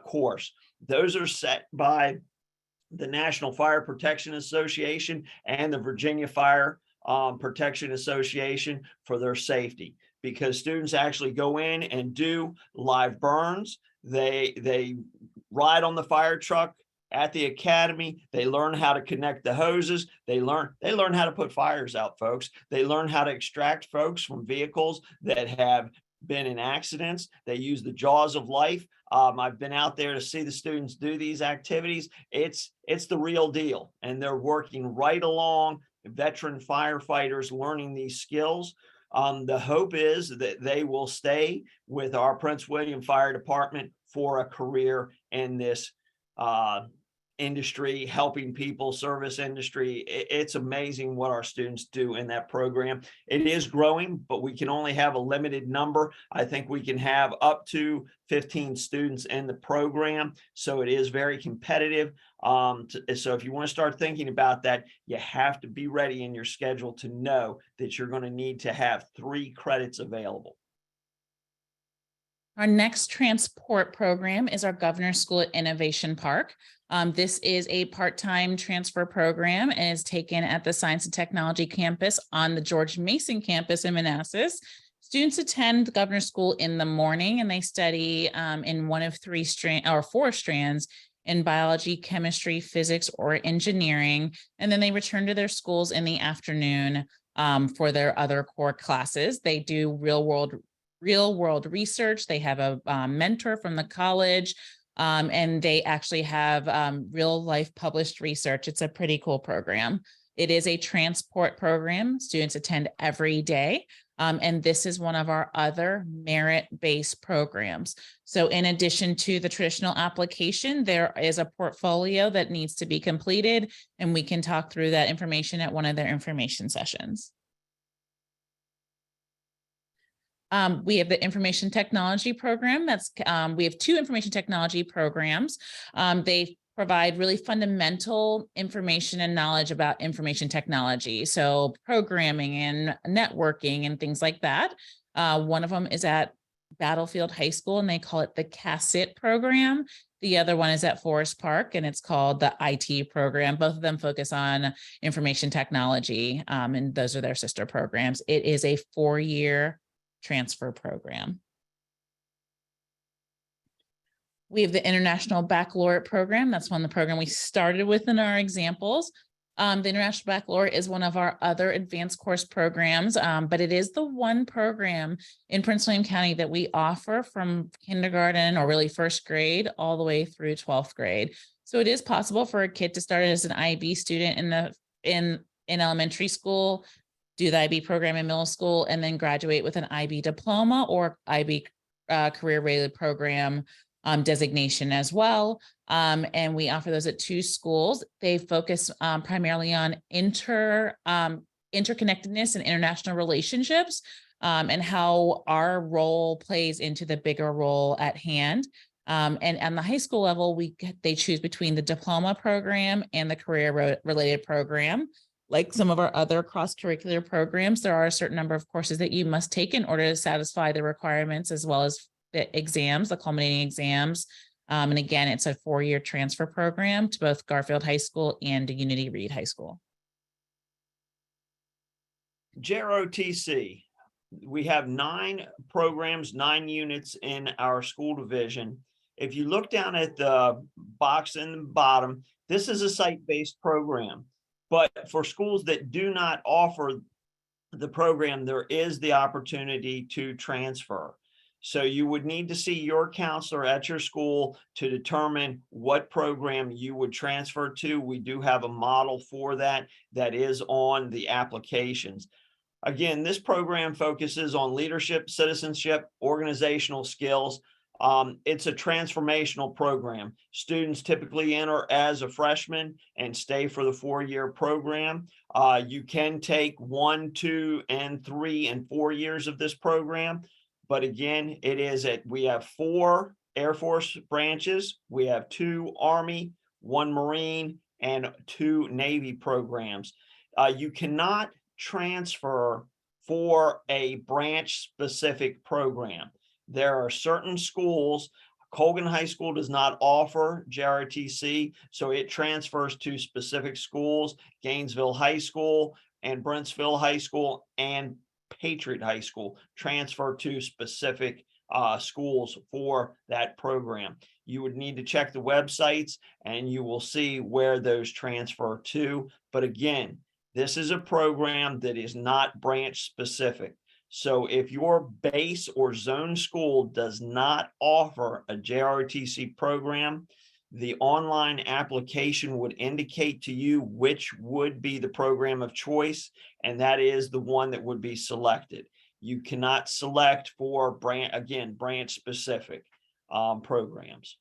course. Those are set by the National Fire Protection Association and the Virginia Fire Protection Association for their safety, because students actually go in and do live burns. They ride on the fire truck At the academy, they learn how to connect the hoses. They learn how to put fires out, folks. They learn how to extract folks from vehicles that have been in accidents. They use the jaws of life. I've been out there to see the students do these activities. It's the real deal, and they're working right along veteran firefighters learning these skills. The hope is that they will stay with our Prince William Fire Department for a career in this industry, helping people, service industry. It's amazing what our students do in that program. It is growing, but we can only have a limited number. I think we can have up to 15 students in the program. So it is very competitive. So if you want to start thinking about that, you have to be ready in your schedule to know that you're going to need to have 3 credits available. Our next transport program is our Governor's School at Innovation Park. This is a part-time transfer program and is taken at the Science and Technology campus on the George Mason campus in Manassas. Students attend the Governor's School in the morning and they study in one of 4 strands in biology, chemistry, physics, or engineering. And then they return to their schools in the afternoon for their other core classes. They do real world research. They have a mentor from the college, and they actually have real life published research. It's a pretty cool program. It is a transport program. Students attend every day. And this is one of our other merit-based programs. So in addition to the traditional application, there is a portfolio that needs to be completed, and we can talk through that information at one of their information sessions. We have the information technology program. We have 2 information technology programs. They provide really fundamental information and knowledge about information technology. So programming and networking and things like that. One of them is at Battlefield High School and they call it the CASIT program. The other one is at Forest Park and it's called the IT program. Both of them focus on information technology, and those are their sister programs. It is a 4-year transfer program. We have the International Baccalaureate program. That's one of the program we started with in our examples. The International Baccalaureate is one of our other advanced course programs, but it is the one program in Prince William County that we offer from kindergarten or really first grade all the way through 12th grade. So it is possible for a kid to start as an IB student in elementary school, do the IB program in middle school, and then graduate with an IB diploma or IB career-related program designation as well. And we offer those at 2 schools. They focus primarily on interconnectedness and international relationships, and how our role plays into the bigger role at hand. And on the high school level, they choose between the diploma program and the career-related program. Like some of our other cross-curricular programs, there are a certain number of courses that you must take in order to satisfy the requirements as well as the exams, the culminating exams. And again, it's a 4-year transfer program to both Garfield High School and Unity Reed High School. JROTC, we have 9 programs, 9 units in our school division. If you look down at the box in the bottom, this is a site-based program. But for schools that do not offer the program, there is the opportunity to transfer. So you would need to see your counselor at your school to determine what program you would transfer to. We do have a model for that is on the applications. Again, this program focuses on leadership, citizenship, organizational skills. It's a transformational program. Students typically enter as a freshman and stay for the 4-year program. You can take 1, 2, and 3, and 4 years of this program. But again, we have 4 Air Force branches. We have 2 Army, 1 Marine, and 2 Navy programs. You cannot transfer for a branch specific program. There are certain schools, Colgan High School does not offer JROTC, so it transfers to specific schools. Gainesville High School and Brentsville High School and Patriot High School transfer to specific schools for that program. You would need to check the websites and you will see where those transfer to. But again, this is a program that is not branch specific. So if your base or zone school does not offer a JROTC program, the online application would indicate to you which would be the program of choice, and that is the one that would be selected. You cannot select for branch specific programs.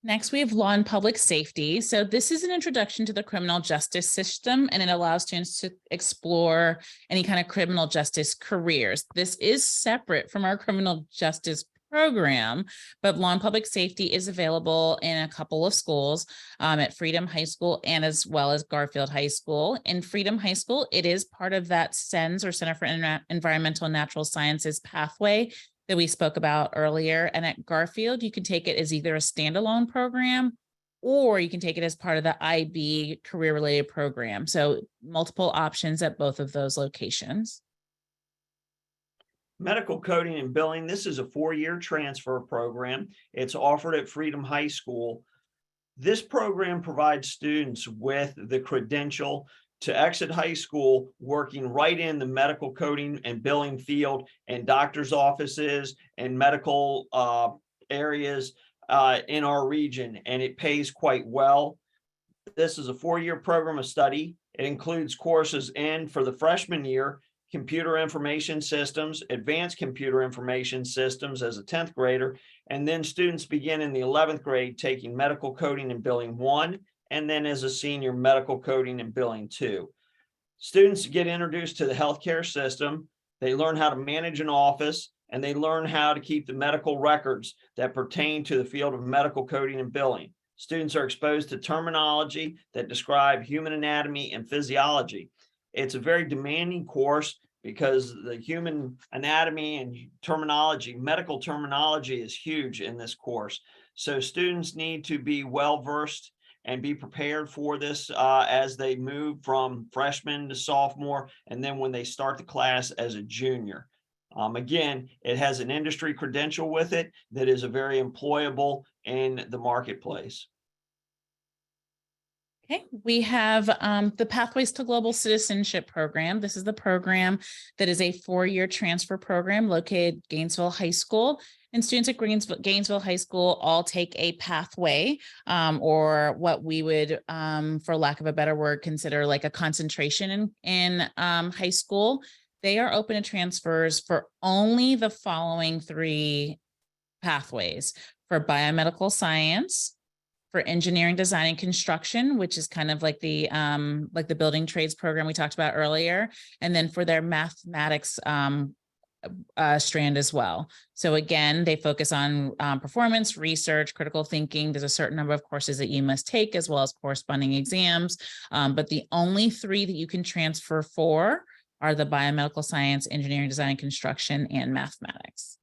Next, we have law and public safety. So this is an introduction to the criminal justice system, and it allows students to explore any kind of criminal justice careers. This is separate from our criminal justice program, but law and public safety is available in a couple of schools at Freedom High School and as well as Garfield High School. In Freedom High School, it is part of that CENS, or Center for Environmental and Natural Sciences pathway that we spoke about earlier. And at Garfield, you can take it as either a standalone program or you can take it as part of the IB career related program. So multiple options at both of those locations. Medical coding and billing. This is a 4-year transfer program. It's offered at Freedom High School. This program provides students with the credential to exit high school working right in the medical coding and billing field and doctor's offices and medical areas in our region, and it pays quite well. This is a 4-year program of study. It includes courses in, for the freshman year, computer information systems, advanced computer information systems as a 10th grader, and then students begin in the 11th grade taking medical coding and billing 1, and then as a senior, medical coding and billing 2. Students get introduced to the healthcare system. They learn how to manage an office, and they learn how to keep the medical records that pertain to the field of medical coding and billing. Students are exposed to terminology that describe human anatomy and physiology. It's a very demanding course because the human anatomy and terminology, medical terminology, is huge in this course. So students need to be well-versed and be prepared for this as they move from freshman to sophomore, and then when they start the class as a junior. Again, it has an industry credential with it that is very employable in the marketplace. Okay, we have the Pathways to Global Citizenship program. This is the program that is a 4-year transfer program located at Gainesville High School. And students at Gainesville High School all take a pathway or what we would, for lack of a better word, consider like a concentration in high school. They are open to transfers for only the following 3 pathways: for biomedical science, for engineering, design, and construction, which is kind of like the building trades program we talked about earlier, and then for their mathematics strand as well. So again, they focus on performance, research, critical thinking. There's a certain number of courses that you must take as well as corresponding exams. But the only 3 that you can transfer for are the biomedical science, engineering, design, construction, and mathematics.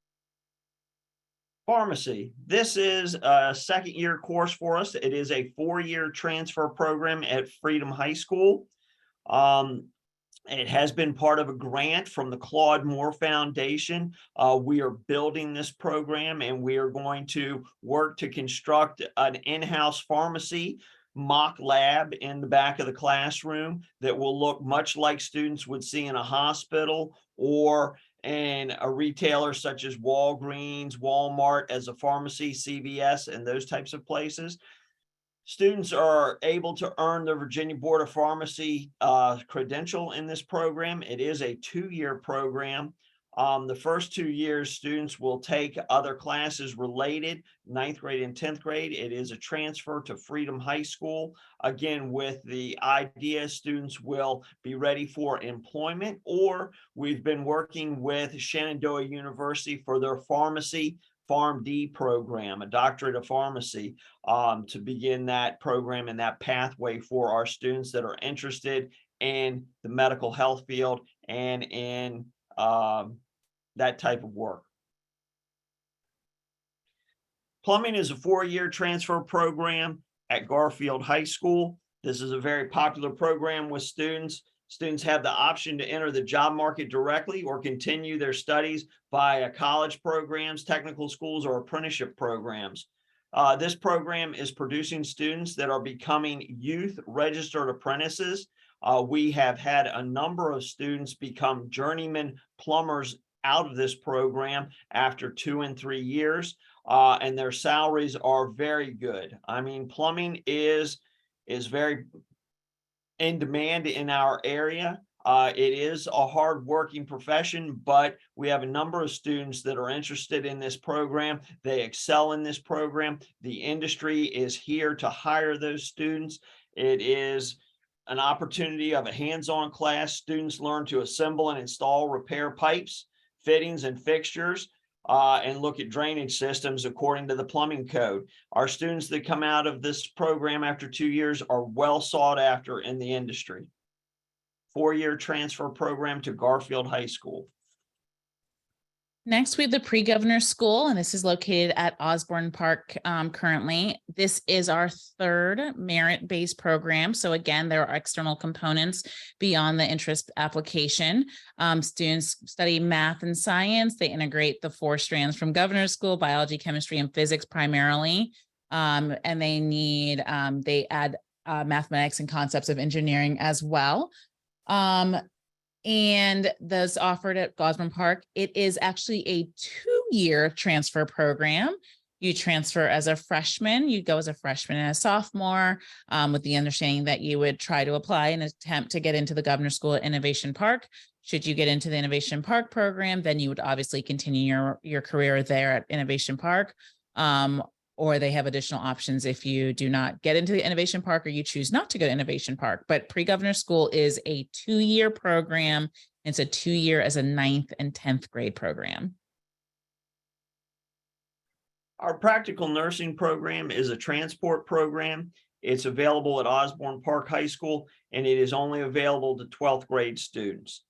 Pharmacy. This is a 2nd-year course for us. It is a 4-year transfer program at Freedom High School. It has been part of a grant from the Claude Moore Foundation. We are building this program, and we are going to work to construct an in-house pharmacy mock lab in the back of the classroom that will look much like students would see in a hospital or in a retailer such as Walgreens, Walmart as a pharmacy, CVS, and those types of places. Students are able to earn the Virginia Board of Pharmacy credential in this program. It is a 2-year program. The first 2 years, students will take other classes related, 9th grade and 10th grade. It is a transfer to Freedom High School. Again, with the idea students will be ready for employment, or we've been working with Shenandoah University for their pharmacy PharmD program, a doctorate of pharmacy, to begin that program and that pathway for our students that are interested in the medical health field and in that type of work. Plumbing is a 4-year transfer program at Garfield High School. This is a very popular program with students. Students have the option to enter the job market directly or continue their studies via college programs, technical schools, or apprenticeship programs. This program is producing students that are becoming youth registered apprentices. We have had a number of students become journeyman plumbers out of this program after 2 and 3 years, and their salaries are very good. I mean, plumbing is very in demand in our area. It is a hard-working profession, but we have a number of students that are interested in this program. They excel in this program. The industry is here to hire those students. It is an opportunity of a hands-on class. Students learn to assemble and install repair pipes, fittings, and fixtures, and look at drainage systems according to the plumbing code. Our students that come out of this program after 2 years are well sought after in the industry. 4-year transfer program to Garfield High School. Next, we have the Pre-Governor School, and this is located at Osborne Park currently. This is our third merit-based program. So again, there are external components beyond the interest application. Students study math and science. They integrate the 4 strands from Governor School: biology, chemistry, and physics primarily. And they add mathematics and concepts of engineering as well. And that's offered at Osborne Park. It is actually a 2-year transfer program. You transfer as a freshman, you go as a freshman and a sophomore, with the understanding that you would try to apply and attempt to get into the Governor School at Innovation Park. Should you get into the Innovation Park program, then you would obviously continue your career there at Innovation Park. Or they have additional options if you do not get into the Innovation Park or you choose not to go to Innovation Park. But Pre-Governor School is a 2-year program. It's a 2-year as a 9th and 10th grade program. Our practical nursing program is a transport program. It's available at Osborne Park High School, and it is only available to 12th grade students.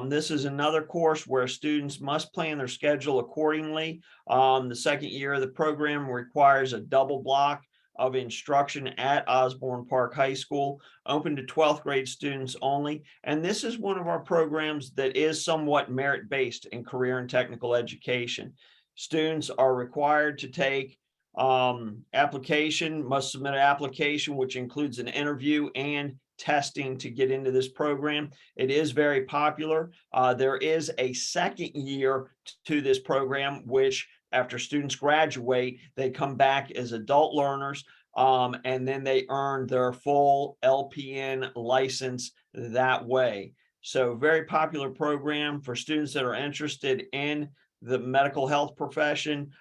This is another course where students must plan their schedule accordingly. The second year of the program requires a double block of instruction at Osborne Park High School, open to 12th grade students only. And this is one of our programs that is somewhat merit-based in career and technical education. Students are required to take must submit an application, which includes an interview and testing to get into this program. It is very popular. There is a second year to this program, which after students graduate, they come back as adult learners, and then they earn their full LPN license that way. So very popular program for students that are interested in the medical health profession.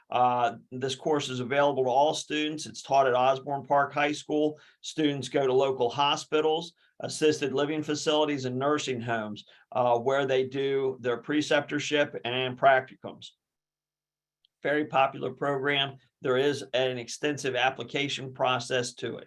This course is available to all students. It's taught at Osborne Park High School. Students go to local hospitals, assisted living facilities, and nursing homes, where they do their preceptorship and practicums. Very popular program. There is an extensive application process to it.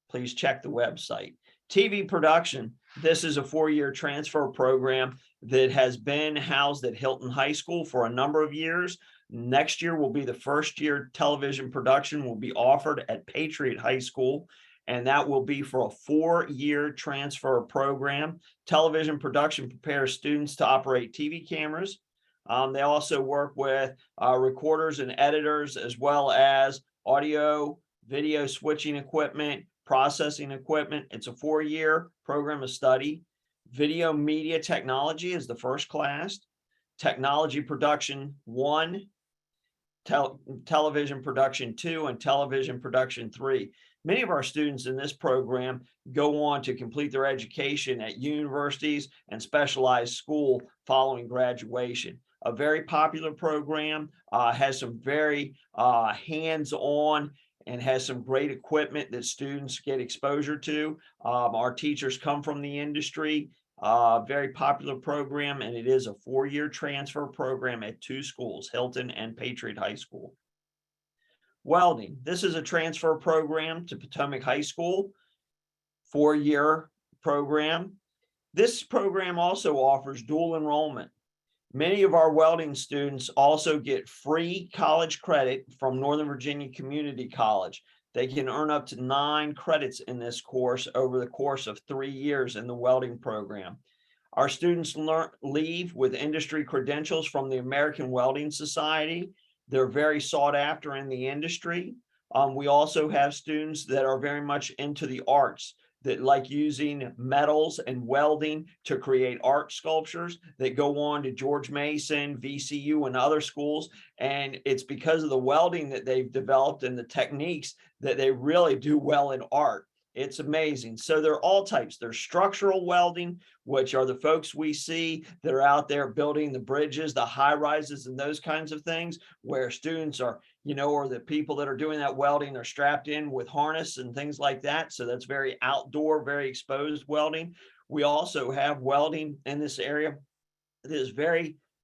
Please check the website. TV production. This is a 4-year transfer program that has been housed at Hilton High School for a number of years. Next year will be the first year television production will be offered at Patriot High School, and that will be for a 4-year transfer program. Television production prepares students to operate TV cameras. They also work with recorders and editors, as well as audio, video switching equipment, processing equipment. It's a 4-year program of study. Video media technology is the first class. Technology production 1, television production 2, and television production 3. Many of our students in this program go on to complete their education at universities and specialized school following graduation. A very popular program, has some very hands-on and has some great equipment that students get exposure to. Our teachers come from the industry. Very popular program, and it is a 4-year transfer program at 2 schools, Hilton and Patriot High School. Welding. This is a transfer program to Potomac High School, 4-year program. This program also offers dual enrollment. Many of our welding students also get free college credit from Northern Virginia Community College. They can earn up to 9 credits in this course over the course of 3 years in the welding program. Our students leave with industry credentials from the American Welding Society. They're very sought after in the industry. We also have students that are very much into the arts, that like using metals and welding to create art sculptures that go on to George Mason, VCU, and other schools. And it's because of the welding that they've developed and the techniques that they really do well in art. It's amazing. So there are all types. There's structural welding, which are the folks we see that are out there building the bridges, the high rises, and those kinds of things, where students are, or the people that are doing that welding are strapped in with harness and things like that. So that's very outdoor, very exposed welding. We also have welding in this area that is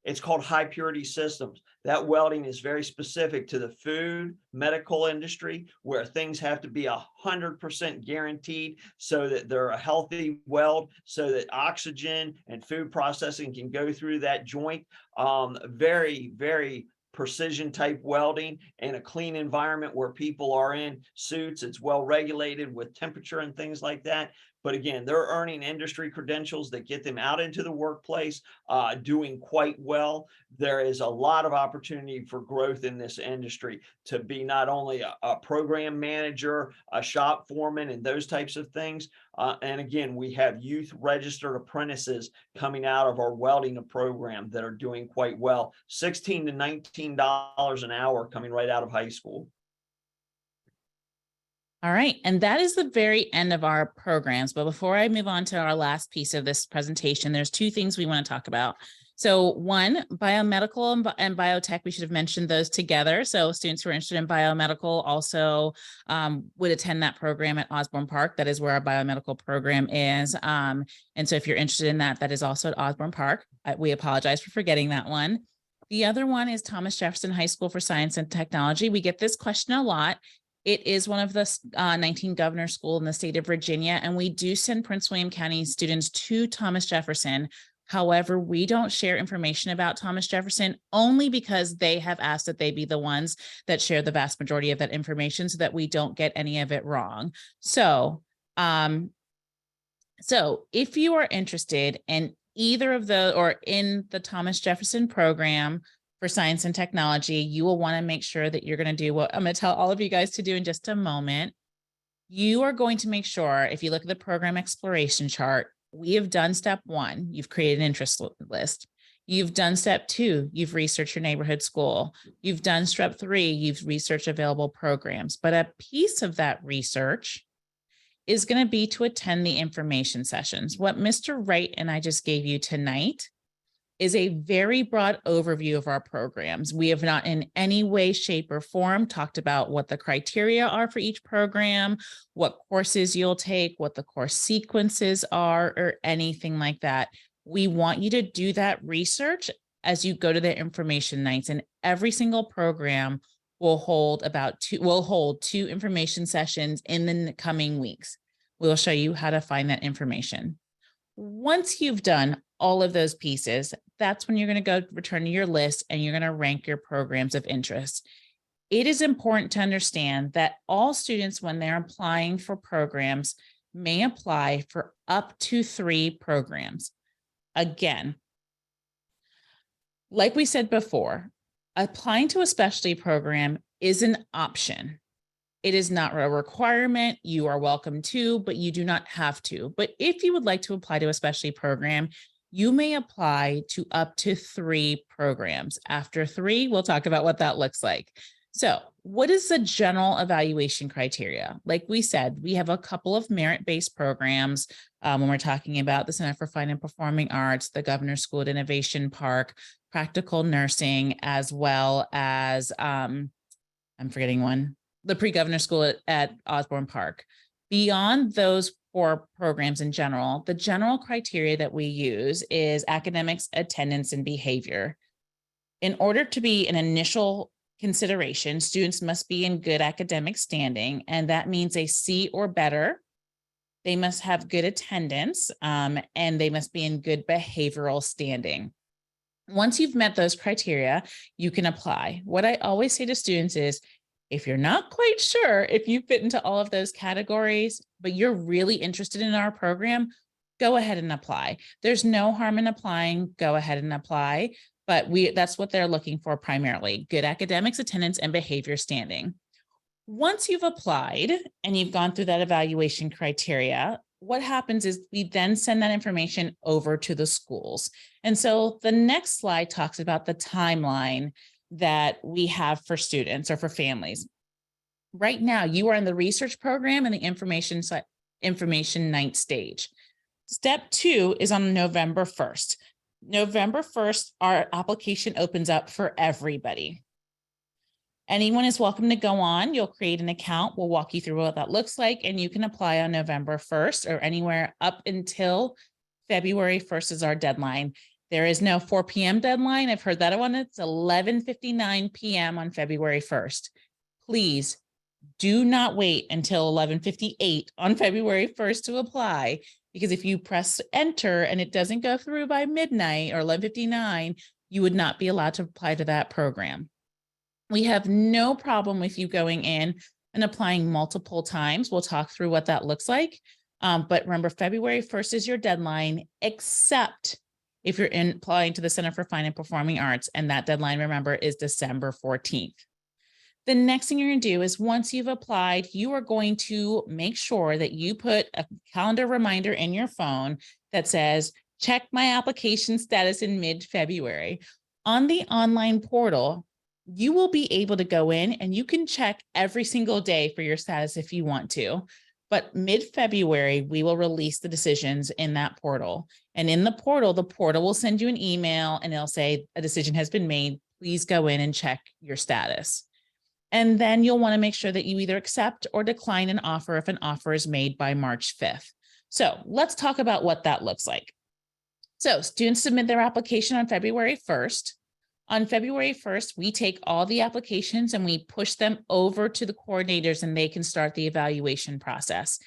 it's called high purity systems. That welding is very specific to the food, medical industry, where things have to be 100% guaranteed so that they're a healthy weld, so that oxygen and food processing can go through that joint. Very, very precision type welding in a clean environment where people are in suits. It's well regulated with temperature and things like that. But again, they're earning industry credentials that get them out into the workplace, doing quite well. There is a lot of opportunity for growth in this industry to be not only a program manager, a shop foreman, and those types of things. And again, we have youth registered apprentices coming out of our welding program that are doing quite well. $16 to $19 an hour coming right out of high school. All right. And that is the very end of our programs. But before I move on to our last piece of this presentation, there's 2 things we want to talk about. So one, biomedical and biotech, we should have mentioned those together. So students who are interested in biomedical also would attend that program at Osborne Park. That is where our biomedical program is. And so if you're interested in that, that is also at Osborne Park. We apologize for forgetting that one. The other one is Thomas Jefferson High School for Science and Technology. We get this question a lot. It is one of the 19 governor schools in the state of Virginia, and we do send Prince William County students to Thomas Jefferson. However, we don't share information about Thomas Jefferson only because they have asked that they be the ones that share the vast majority of that information so that we don't get any of it wrong. So if you are interested in either of the or in the Thomas Jefferson program for science and technology, you will want to make sure that you're going to do what I'm going to tell all of you guys to do in just a moment. You are going to make sure, if you look at the program exploration chart, we have done step 1, you've created an interest list. You've done step 2, you've researched your neighborhood school. You've done step 3, you've researched available programs. But a piece of that research is going to be to attend the information sessions. What Mr. Wright and I just gave you tonight is a very broad overview of our programs. We have not in any way, shape, or form talked about what the criteria are for each program, what courses you'll take, what the course sequences are, or anything like that. We want you to do that research as you go to the information nights, and every single program will hold 2 information sessions in the coming weeks. We'll show you how to find that information. Once you've done all of those pieces, that's when you're going to go return to your list and you're going to rank your programs of interest. It is important to understand that all students, when they're applying for programs, may apply for up to 3 programs. Again, like we said before, applying to a specialty program is an option. It is not a requirement. You are welcome to, but you do not have to. But if you would like to apply to a specialty program, you may apply to up to 3 programs. After 3, we'll talk about what that looks like. So what is the general evaluation criteria? Like we said, we have a couple of merit-based programs when we're talking about the Center for Fine and Performing Arts, the Governor's School at Innovation Park, practical nursing, as well as, I'm forgetting one, the pre-governor school at Osborne Park. Beyond those 4 programs in general, the general criteria that we use is academics, attendance, and behavior. In order to be an initial consideration, students must be in good academic standing, and that means a C or better. They must have good attendance, and they must be in good behavioral standing. Once you've met those criteria, you can apply. What I always say to students is, if you're not quite sure if you fit into all of those categories, but you're really interested in our program, go ahead and apply. There's no harm in applying. Go ahead and apply. But that's what they're looking for primarily: good academics, attendance, and behavior standing. Once you've applied and you've gone through that evaluation criteria, what happens is we then send that information over to the schools. And so the next slide talks about the timeline that we have for students or for families. Right now, you are in the research program and the information night stage. Step 2 is on November 1st. November 1st, our application opens up for everybody. Anyone is welcome to go on. You'll create an account. We'll walk you through what that looks like, and you can apply on November 1st or anywhere up until February 1st is our deadline. There is no 4 p.m. deadline. I've heard that one. It's 11:59 p.m. on February 1st. Please do not wait until 11:58 on February 1st to apply, because if you press enter and it doesn't go through by midnight or 11:59, you would not be allowed to apply to that program. We have no problem with you going in and applying multiple times. We'll talk through what that looks like. But remember, February 1st is your deadline, except if you're applying to the Center for Fine and Performing Arts, and that deadline, remember, is December 14th. The next thing you're going to do is, once you've applied, you are going to make sure that you put a calendar reminder in your phone that says, check my application status in mid-February. On the online portal, you will be able to go in and you can check every single day for your status if you want to. But mid-February, we will release the decisions in that portal. And in the portal will send you an email and it'll say a decision has been made. Please go in and check your status. And then you'll want to make sure that you either accept or decline an offer if an offer is made by March 5th. So let's talk about what that looks like. So students submit their application on February 1st. On February 1st, we take all the applications and we push them over to the coordinators and they can start the evaluation process.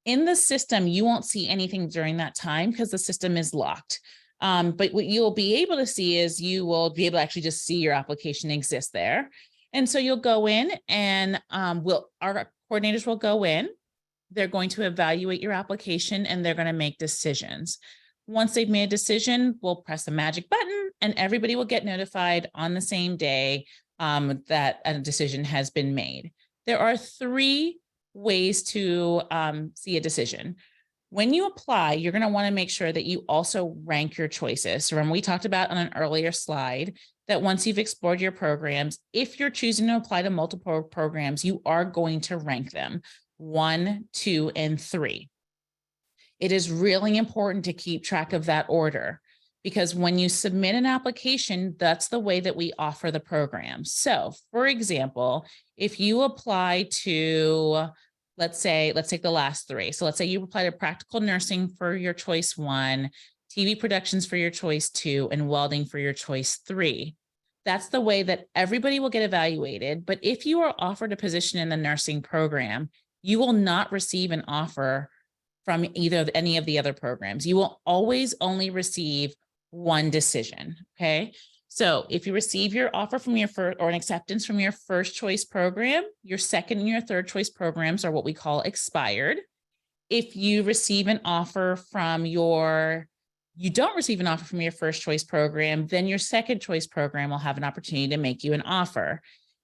In the system, you won't see anything during that time because the system is locked. But what you'll be able to see is you will be able to actually just see your application exist there. And so you'll go in and our coordinators will go in. They're going to evaluate your application and they're going to make decisions. Once they've made a decision, we'll press the magic button and everybody will get notified on the same day that a decision has been made. There are 3 ways to see a decision. When you apply, you're going to want to make sure that you also rank your choices. So remember, we talked about on an earlier slide that once you've explored your programs, if you're choosing to apply to multiple programs, you are going to rank them 1, 2, and 3. It is really important to keep track of that order, because when you submit an application, that's the way that we offer the program. So for example, if you apply to, let's take the last 3. So let's say you apply to practical nursing for your choice 1, TV productions for your choice 2, and welding for your choice 3. That's the way that everybody will get evaluated. But if you are offered a position in the nursing program, you will not receive an offer from any of the other programs. You will always only receive 1 decision, okay? So if you receive your offer from your first or an acceptance from your first choice program, your second and your third choice programs are what we call expired. If you receive an offer from you don't receive an offer from your first choice program, then your second choice program will have an opportunity to make you an offer.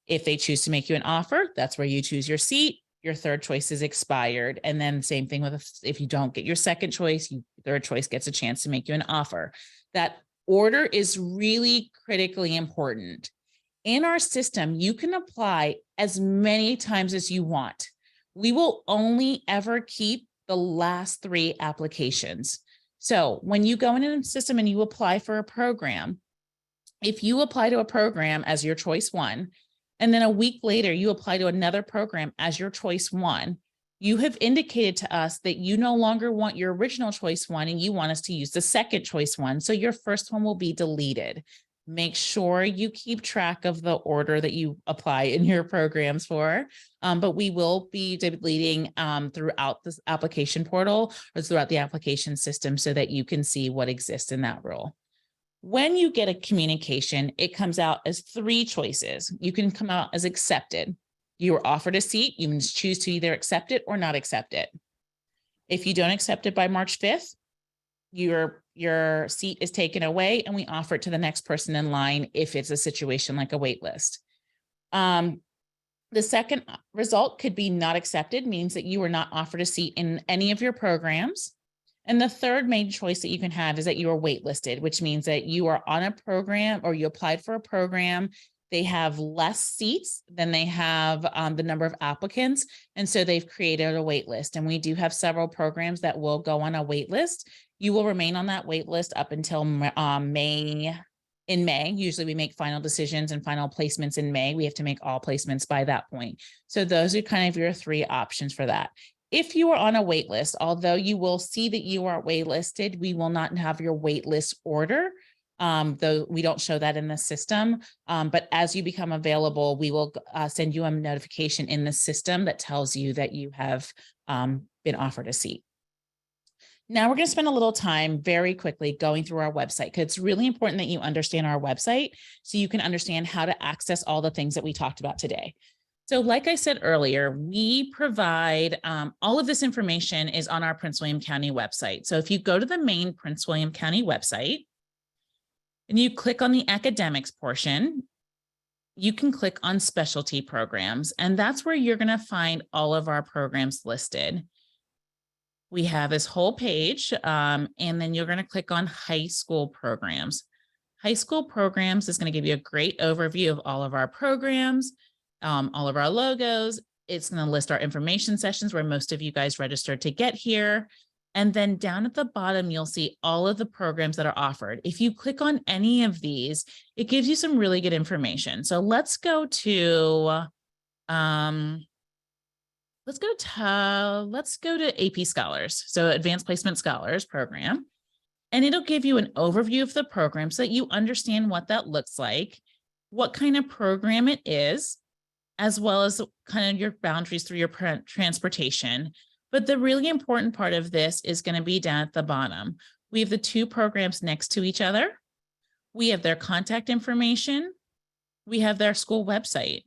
If they choose to make you an offer, that's where you choose your seat. Your third choice is expired. And then same thing with if you don't get your second choice, your third choice gets a chance to make you an offer. That order is really critically important. In our system, you can apply as many times as you want. We will only ever keep the last 3 applications. So when you go into the system and you apply for a program, if you apply to a program as your choice 1, and then a week later, you apply to another program as your choice 1, you have indicated to us that you no longer want your original choice 1 and you want us to use the second choice 1. So your first one will be deleted. Make sure you keep track of the order that you apply in your programs for, but we will be deleting throughout this application portal or throughout the application system so that you can see what exists in that role. When you get a communication, it comes out as 3 choices. You can come out as accepted. You were offered a seat. You can choose to either accept it or not accept it. If you don't accept it by March 5th, your seat is taken away and we offer it to the next person in line if it's a situation like a wait list. The second result could be not accepted, means that you were not offered a seat in any of your programs. And the third main choice that you can have is that you are waitlisted, which means that you are on a program or you applied for a program. They have less seats than they have the number of applicants. And so they've created a wait list. And we do have several programs that will go on a wait list. You will remain on that wait list up until May. In May, usually we make final decisions and final placements in May. We have to make all placements by that point. So those are kind of your 3 options for that. If you are on a wait list, although you will see that you are waitlisted, we will not have your wait list order, though we don't show that in the system. But as you become available, we will send you a notification in the system that tells you that you have been offered a seat. Now we're going to spend a little time very quickly going through our website, because it's really important that you understand our website so you can understand how to access all the things that we talked about today. So like I said earlier, we provide all of this information is on our Prince William County website. So if you go to the main Prince William County website and you click on the academics portion, you can click on specialty programs, and that's where you're going to find all of our programs listed. We have this whole page, and then you're going to click on high school programs. High school programs is going to give you a great overview of all of our programs, all of our logos. It's going to list our information sessions where most of you guys registered to get here. And then down at the bottom, you'll see all of the programs that are offered. If you click on any of these, it gives you some really good information. So let's go to AP Scholars, so Advanced Placement Scholars program, and it'll give you an overview of the program so that you understand what that looks like, what kind of program it is, as well as kind of your boundaries through your transportation. But the really important part of this is going to be down at the bottom. We have the 2 programs next to each other. We have their contact information. We have their school website.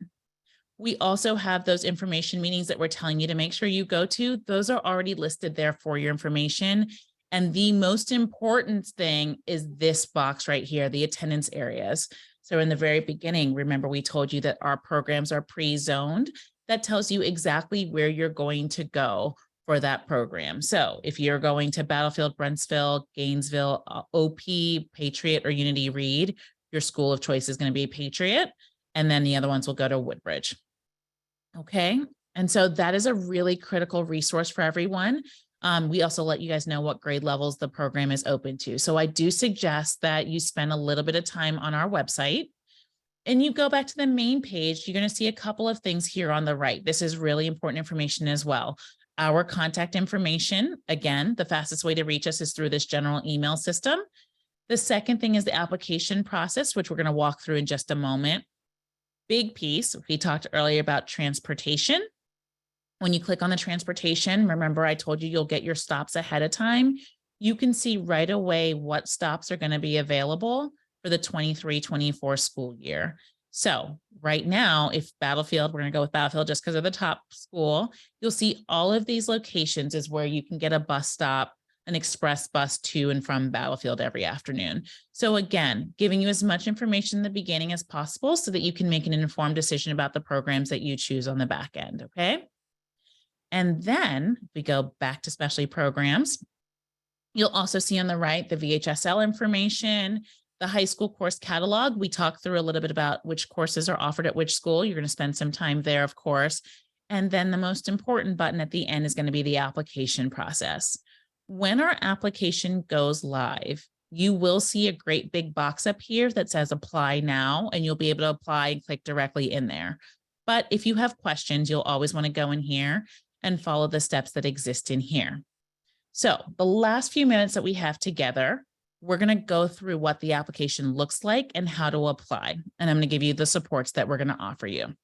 We also have those information meetings that we're telling you to make sure you go to. Those are already listed there for your information. And the most important thing is this box right here, the attendance areas. So in the very beginning, remember we told you that our programs are pre-zoned. That tells you exactly where you're going to go for that program. So if you're going to Battlefield, Brentsville, Gainesville, OP, Patriot, or Unity Reed, your school of choice is going to be Patriot. And then the other ones will go to Woodbridge. Okay. And so that is a really critical resource for everyone. We also let you guys know what grade levels the program is open to. So I do suggest that you spend a little bit of time on our website and you go back to the main page. You're going to see a couple of things here on the right. This is really important information as well. Our contact information, again, the fastest way to reach us is through this general email system. The second thing is the application process, which we're going to walk through in just a moment. Big piece, we talked earlier about transportation. When you click on the transportation, remember I told you you'll get your stops ahead of time. You can see right away what stops are going to be available for the 23-24 school year. So right now, if Battlefield, we're going to go with Battlefield just because of the top school, you'll see all of these locations is where you can get a bus stop, an express bus to and from Battlefield every afternoon. So again, giving you as much information in the beginning as possible so that you can make an informed decision about the programs that you choose on the back end, okay? And then we go back to specialty programs. You'll also see on the right the VHSL information, the high school course catalog. We talked through a little bit about which courses are offered at which school. You're going to spend some time there, of course. And then the most important button at the end is going to be the application process. When our application goes live, you will see a great big box up here that says apply now, and you'll be able to apply and click directly in there. But if you have questions, you'll always want to go in here and follow the steps that exist in here. So the last few minutes that we have together, we're going to go through what the application looks like and how to apply. And I'm going to give you the supports that we're going to offer you.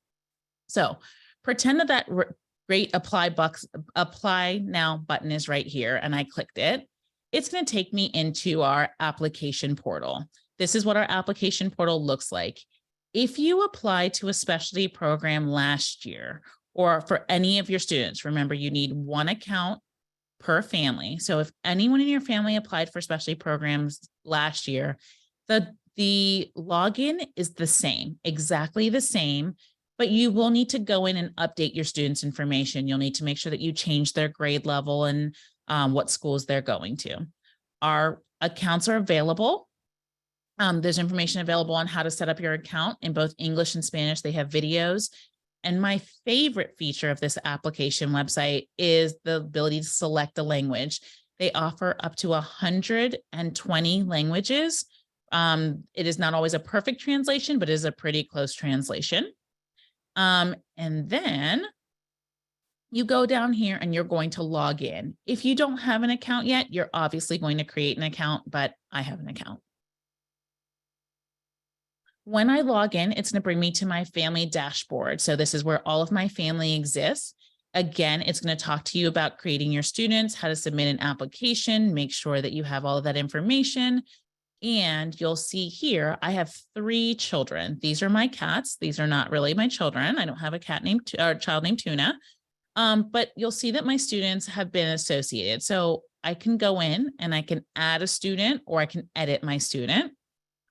So pretend that great apply now button is right here and I clicked it. It's going to take me into our application portal. this is what our application portal looks like. If you apply to a specialty program last year, or for any of your students, remember you need one account per family. So if anyone in your family applied for specialty programs last year, the login is the same, exactly the same, but you will need to go in and update your students' information. You'll need to make sure that you change their grade level and what schools they're going to. Our accounts are available. There's information available on how to set up your account in both English and Spanish. They have videos. And my favorite feature of this application website is the ability to select a language. They offer up to 120 languages. It is not always a perfect translation, but it is a pretty close translation. And then you go down here and you're going to log in. If you don't have an account yet, you're obviously going to create an account, but I have an account. When I log in, it's going to bring me to my family dashboard. So this is where all of my family exists. Again, it's going to talk to you about creating your students, how to submit an application, make sure that you have all of that information. And you'll see here, I have 3 children. These are my cats. These are not really my children. I don't have a cat named or child named Tuna. But you'll see that my students have been associated. So I can go in and I can add a student or I can edit my student.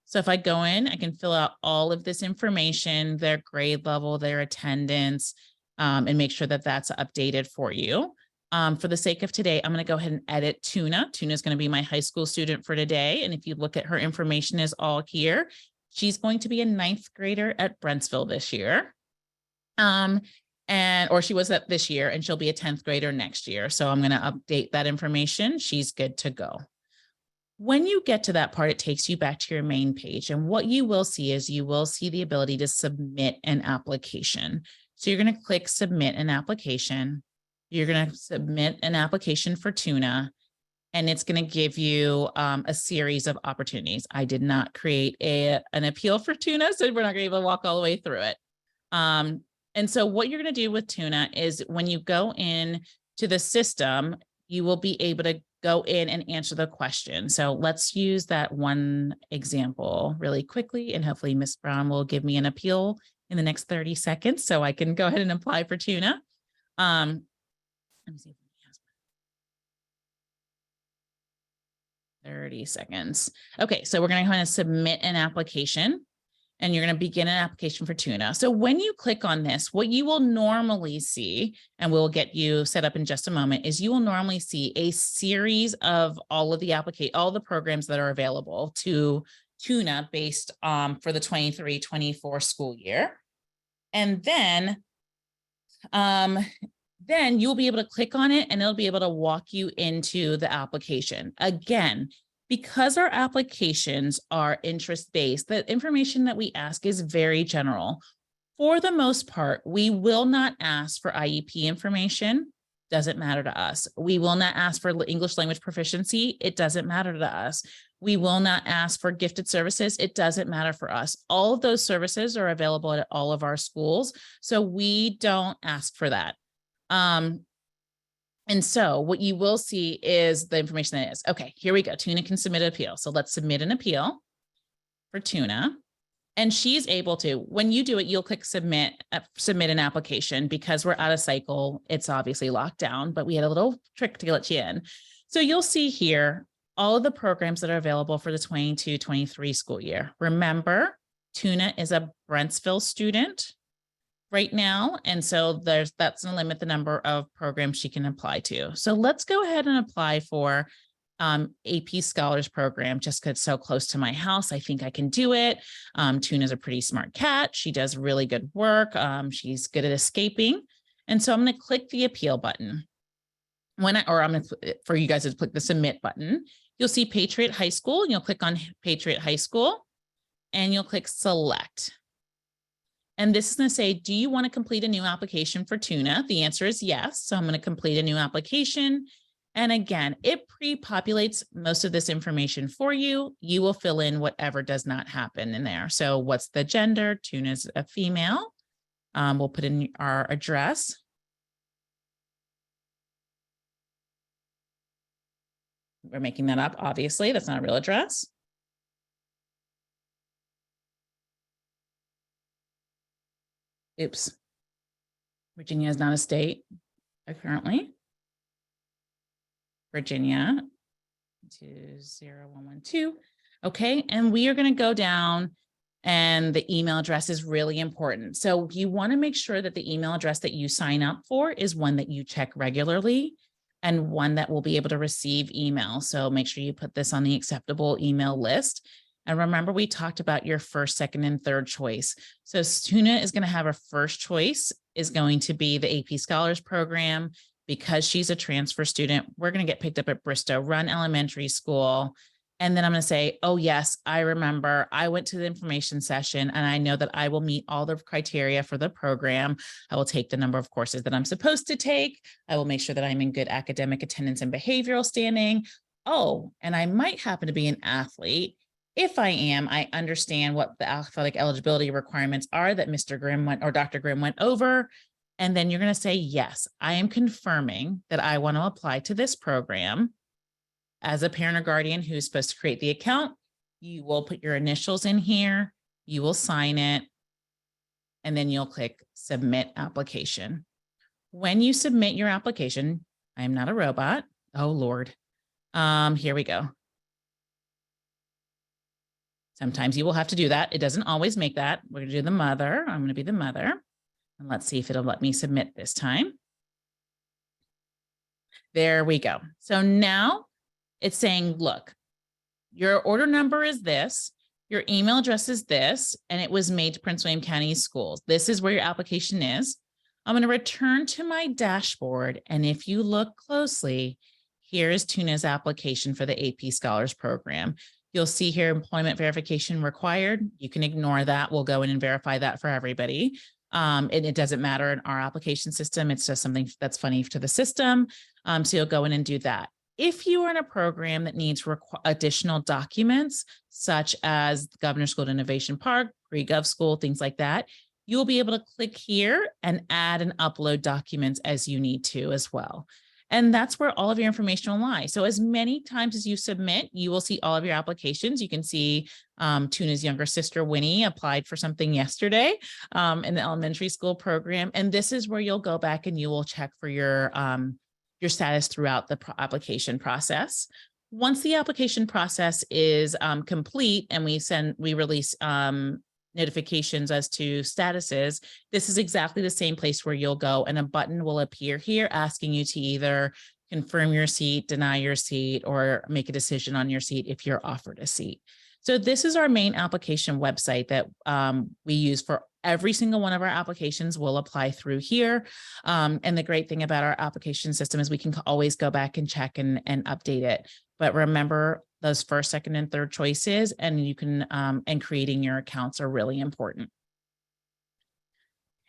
So if I go in, I can fill out all of this information, their grade level, their attendance, and make sure that that's updated for you. For the sake of today, I'm going to go ahead and edit Tuna. Tuna is going to be my high school student for today. And if you look at her information is all here. She's going to be a 9th grader at Brentsville this year. Or she was at this year, and she'll be a 10th grader next year. So I'm going to update that information. She's good to go. When you get to that part, it takes you back to your main page. And what you will see is you will see the ability to submit an application. So you're going to click submit an application. You're going to submit an application for Tuna, and it's going to give you a series of opportunities. I did not create an appeal for Tuna, so we're not going to be able to walk all the way through it. And so what you're going to do with Tuna is when you go in to the system, you will be able to go in and answer the question. So let's use that one example really quickly, and hopefully Ms. Brown will give me an appeal in the next 30 seconds so I can go ahead and apply for Tuna. Let me see if he has 30 seconds. Okay, so we're going to go ahead and submit an application, and you're going to begin an application for Tuna. So when you click on this, what you will normally see, and we'll get you set up in just a moment, is you will normally see a series of all of the programs that are available to Tuna based for the 23-24 school year. And then you'll be able to click on it and it'll be able to walk you into the application. Again, because our applications are interest-based, the information that we ask is very general. For the most part, we will not ask for IEP information. Doesn't matter to us. We will not ask for English language proficiency. It doesn't matter to us. We will not ask for gifted services. It doesn't matter for us. All of those services are available at all of our schools, so we don't ask for that. And so what you will see is the information that is, okay, here we go. Tuna can submit an appeal. So let's submit an appeal for Tuna. And she's able to, when you do it, you'll click submit an application. Because we're out of cycle, it's obviously locked down, but we had a little trick to let you in. So you'll see here all of the programs that are available for the 22-23 school year. Remember, Tuna is a Brentsville student right now. And so that's going to limit the number of programs she can apply to. So let's go ahead and apply for AP Scholars Program, just because it's so close to my house. I think I can do it. Tuna's a pretty smart cat. She does really good work. She's good at escaping. And so I'm going to click the appeal button. For you guys to click the submit button, you'll see Patriot High School, and you'll click on Patriot High School and you'll click select. And this is going to say, do you want to complete a new application for Tuna? The answer is yes. So I'm going to complete a new application. And again, it pre-populates most of this information for you. You will fill in whatever does not happen in there. So what's the gender? Tuna's a female. We'll put in our address. We're making that up, obviously. That's not a real address. Oops. Virginia is not a state currently. Virginia 20112. Okay, and we are going to go down, and the email address is really important. So you want to make sure that the email address that you sign up for is one that you check regularly and one that will be able to receive email. So make sure you put this on the acceptable email list. And remember, we talked about your first, second, and third choice. So Tuna is going to have her first choice is going to be the AP Scholars Program. Because she's a transfer student, we're going to get picked up at Bristow Run Elementary School. And then I'm going to say, oh, yes, I remember I went to the information session and I know that I will meet all the criteria for the program. I will take the number of courses that I'm supposed to take. I will make sure that I'm in good academic attendance and behavioral standing. Oh, and I might happen to be an athlete. If I am, I understand what the athletic eligibility requirements are that Mr. Grimm went or Dr. Grimm went over. And then you're going to say, yes, I am confirming that I want to apply to this program. As a parent or guardian who's supposed to create the account, you will put your initials in here, you will sign it, and then you'll click submit application. When you submit your application, I am not a robot. Oh, Lord. Here we go. Sometimes you will have to do that. It doesn't always make that. We're going to do the mother. I'm going to be the mother. And let's see if it'll let me submit this time. There we go. So now it's saying, look, your order number is this, your email address is this, and it was made to Prince William County Schools. This is where your application is. I'm going to return to my dashboard. And if you look closely, here is Tuna's application for the AP Scholars Program. You'll see here employment verification required. You can ignore that. We'll go in and verify that for everybody. And it doesn't matter in our application system. It's just something that's funny to the system. So you'll go in and do that. If you are in a program that needs additional documents, such as the Governor's School at Innovation Park, Pre-Gov School, things like that, you'll be able to click here and add and upload documents as you need to as well. And that's where all of your information will lie. So as many times as you submit, you will see all of your applications. You can see Tuna's younger sister, Winnie, applied for something yesterday in the elementary school program. And this is where you'll go back and you will check for your status throughout the application process. Once the application process is complete and we release notifications as to statuses, this is exactly the same place where you'll go and a button will appear here asking you to either confirm your seat, deny your seat, or make a decision on your seat if you're offered a seat. So this is our main application website that we use for every single one of our applications. Will apply through here. And the great thing about our application system is we can always go back and check and update it. But remember, those first, second, and third choices, and you can, and creating your accounts are really important.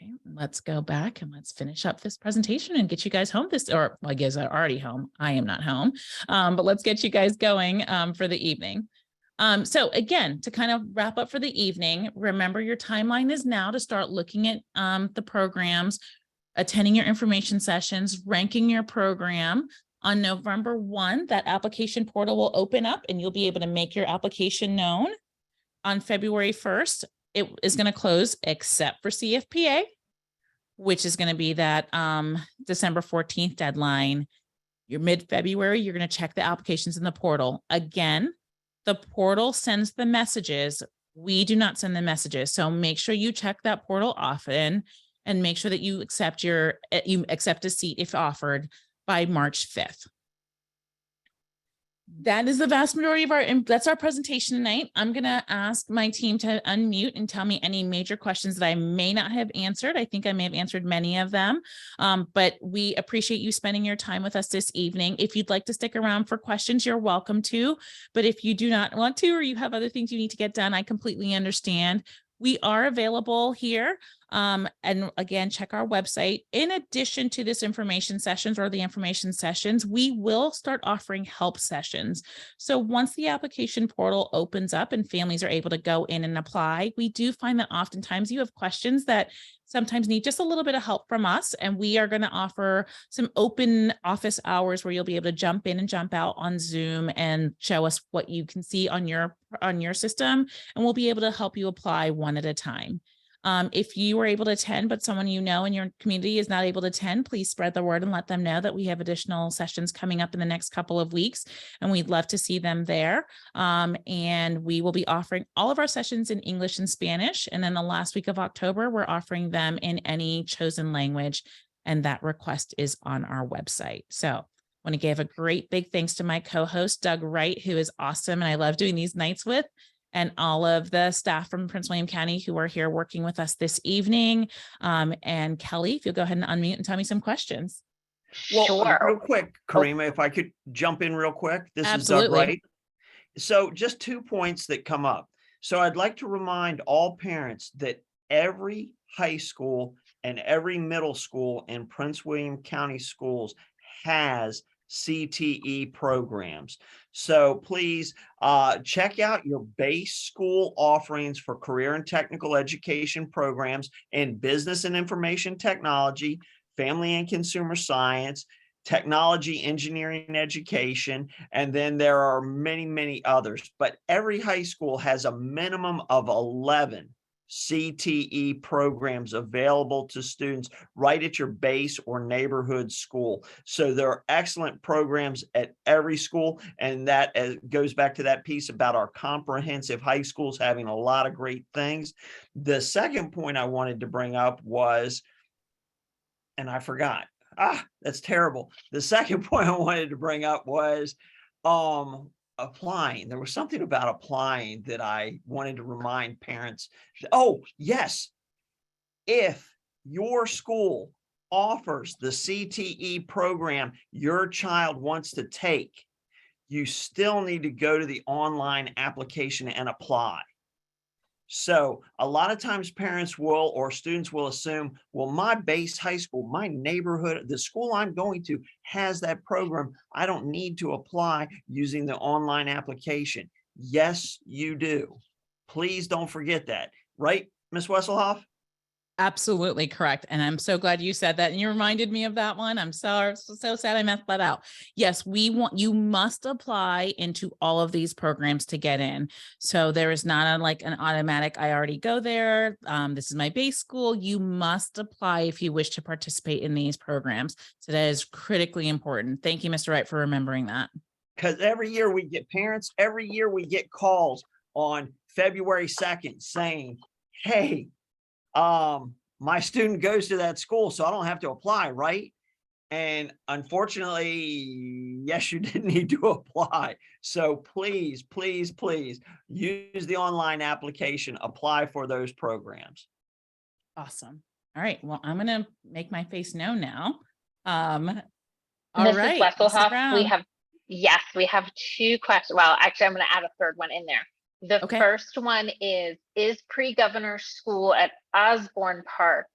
Okay, let's go back and let's finish up this presentation and get you guys home well, I guess I'm already home. I am not home, but let's get you guys going for the evening. So again, to kind of wrap up for the evening, remember your timeline is now to start looking at the programs, attending your information sessions, ranking your program. On November 1, that application portal will open up and you'll be able to make your application known. On February 1st, it is going to close except for CFPA, which is going to be that December 14th deadline. Your mid-February, you're going to check the applications in the portal. Again, the portal sends the messages. We do not send the messages. So make sure you check that portal often and make sure that you accept a seat if offered by March 5th. That is the vast majority of that's our presentation tonight. I'm going to ask my team to unmute and tell me any major questions that I may not have answered. I think I may have answered many of them, but we appreciate you spending your time with us this evening. If you'd like to stick around for questions, you're welcome to, but if you do not want to, or you have other things you need to get done, I completely understand. We are available here. And again, check our website. In addition to this information sessions or the information sessions, we will start offering help sessions. So once the application portal opens up and families are able to go in and apply, we do find that oftentimes you have questions that sometimes need just a little bit of help from us. And we are going to offer some open office hours where you'll be able to jump in and jump out on Zoom and show us what you can see on your system. And we'll be able to help you apply one at a time. If you were able to attend, but someone you know in your community is not able to attend, please spread the word and let them know that we have additional sessions coming up in the next couple of weeks, and we'd love to see them there. And we will be offering all of our sessions in English and Spanish. And then the last week of October, we're offering them in any chosen language. And that request is on our website. So I want to give a great big thanks to my co-host, Doug Wright, who is awesome. And I love doing these nights with, and all of the staff from Prince William County who are here working with us this evening. And Kelly, if you'll go ahead and unmute and tell me some questions. Well, Sure. real quick, Karima, if I could jump in real quick. This Absolutely. is Doug Wright. So just 2 points that come up. So I'd like to remind all parents that every high school and every middle school in Prince William County schools has CTE programs. So please check out your base school offerings for career and technical education programs in business and information technology, family and consumer science, technology, engineering, education, and then there are many, many others. But every high school has a minimum of 11 CTE programs available to students right at your base or neighborhood school. So there are excellent programs at every school. And that goes back to that piece about our comprehensive high schools having a lot of great things. The second point I wanted to bring up was, and I forgot, that's terrible. The second point I wanted to bring up was, applying. There was something about applying that I wanted to remind parents. Oh, yes. If your school offers the CTE program your child wants to take, you still need to go to the online application and apply. So a lot of times parents will, or students will assume, well, my base high school, my neighborhood, the school I'm going to has that program. I don't need to apply using the online application. Yes, you do. Please don't forget that. Right, Ms. Wesselhoff? Absolutely correct. And I'm so glad you said that. And you reminded me of that one. I'm so sad I messed that out. Yes, you must apply into all of these programs to get in. So there is not an automatic, I already go there. This is my base school. You must apply if you wish to participate in these programs. So that is critically important. Thank you, Mr. Wright, for remembering that. Because every year we get parents, every year we get calls on February 2nd saying, hey, my student goes to that school, so I don't have to apply, right? And unfortunately, yes, you did need to apply. So please, please, please use the online application, apply for those programs. Awesome. All right. Well, I'm going to make my face known now. All Mrs. right. Wesselhoff, we have 2 questions. Well, actually, I'm going to add a third one in there. The first one is pre-governor school at Osborne Park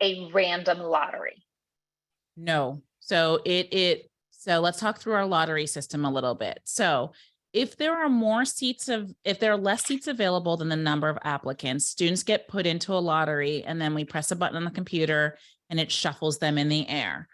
a random lottery? No. So so let's talk through our lottery system a little bit. So if there are less seats available than the number of applicants, students get put into a lottery, and then we press a button on the computer and it shuffles them in the air.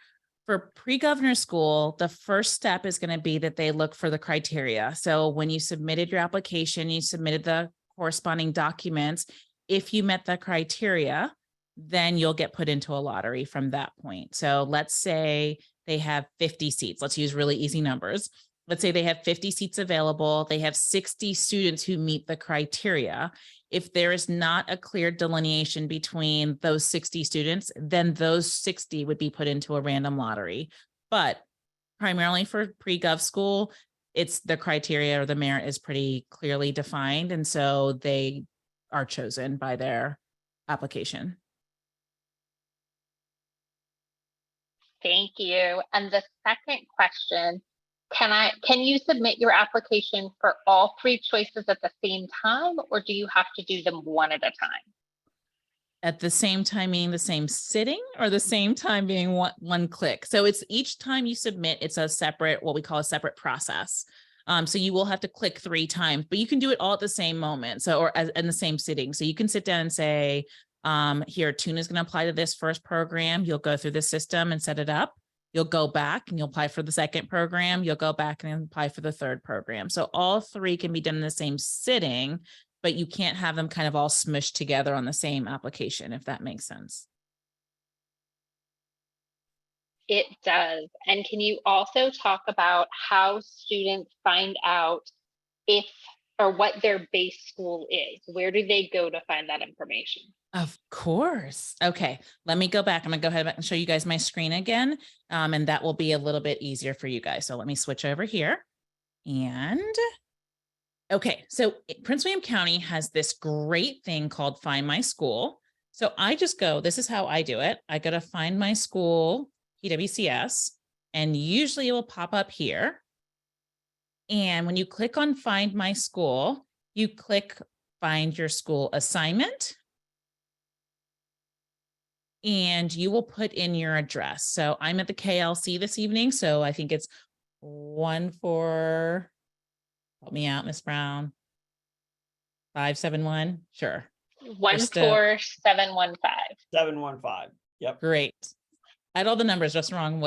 For pre-governor school, the first step is going to be that they look for the criteria. So when you submitted your application, you submitted the corresponding documents. If you met the criteria, then you'll get put into a lottery from that point. So let's say they have 50 seats. Let's use really easy numbers. Let's say they have 50 seats available. They have 60 students who meet the criteria. If there is not a clear delineation between those 60 students, then those 60 would be put into a random lottery. But primarily for pre-gov school, it's the criteria or the merit is pretty clearly defined. And so they are chosen by their application. Thank you. And the second question, can you submit your application for all 3 choices at the same time, or do you have to do them one at a time? At the same time, meaning the same sitting, or the same time being one click? So it's each time you submit, it's a separate, what we call a separate process. So you will have to click 3 times, but you can do it all at the same moment. So, or in the same sitting. So you can sit down and say, here, Tuna is going to apply to this first program. You'll go through the system and set it up. You'll go back and you'll apply for the second program. You'll go back and apply for the third program. So all 3 can be done in the same sitting, but you can't have them kind of all smushed together on the same application, if that makes sense. It does. And can you also talk about how students find out if or what their base school is? Where do they go to find that information? Of course. Okay, let me go back. I'm gonna go ahead and show you guys my screen again, and that will be a little bit easier for you guys. So let me switch over here. And okay, so Prince William County has this great thing called Find My School. So I just go, this is how I do it. I go to Find My School, PWCS, and usually it will pop up here. And when you click on Find My School, you click Find Your School Assignment. And you will put in your address. So I'm at the KLC this evening. So I think it's 14, help me out, Miss Brown. 571, sure. 14715. 715. Yep. Great. I had all the numbers just wrong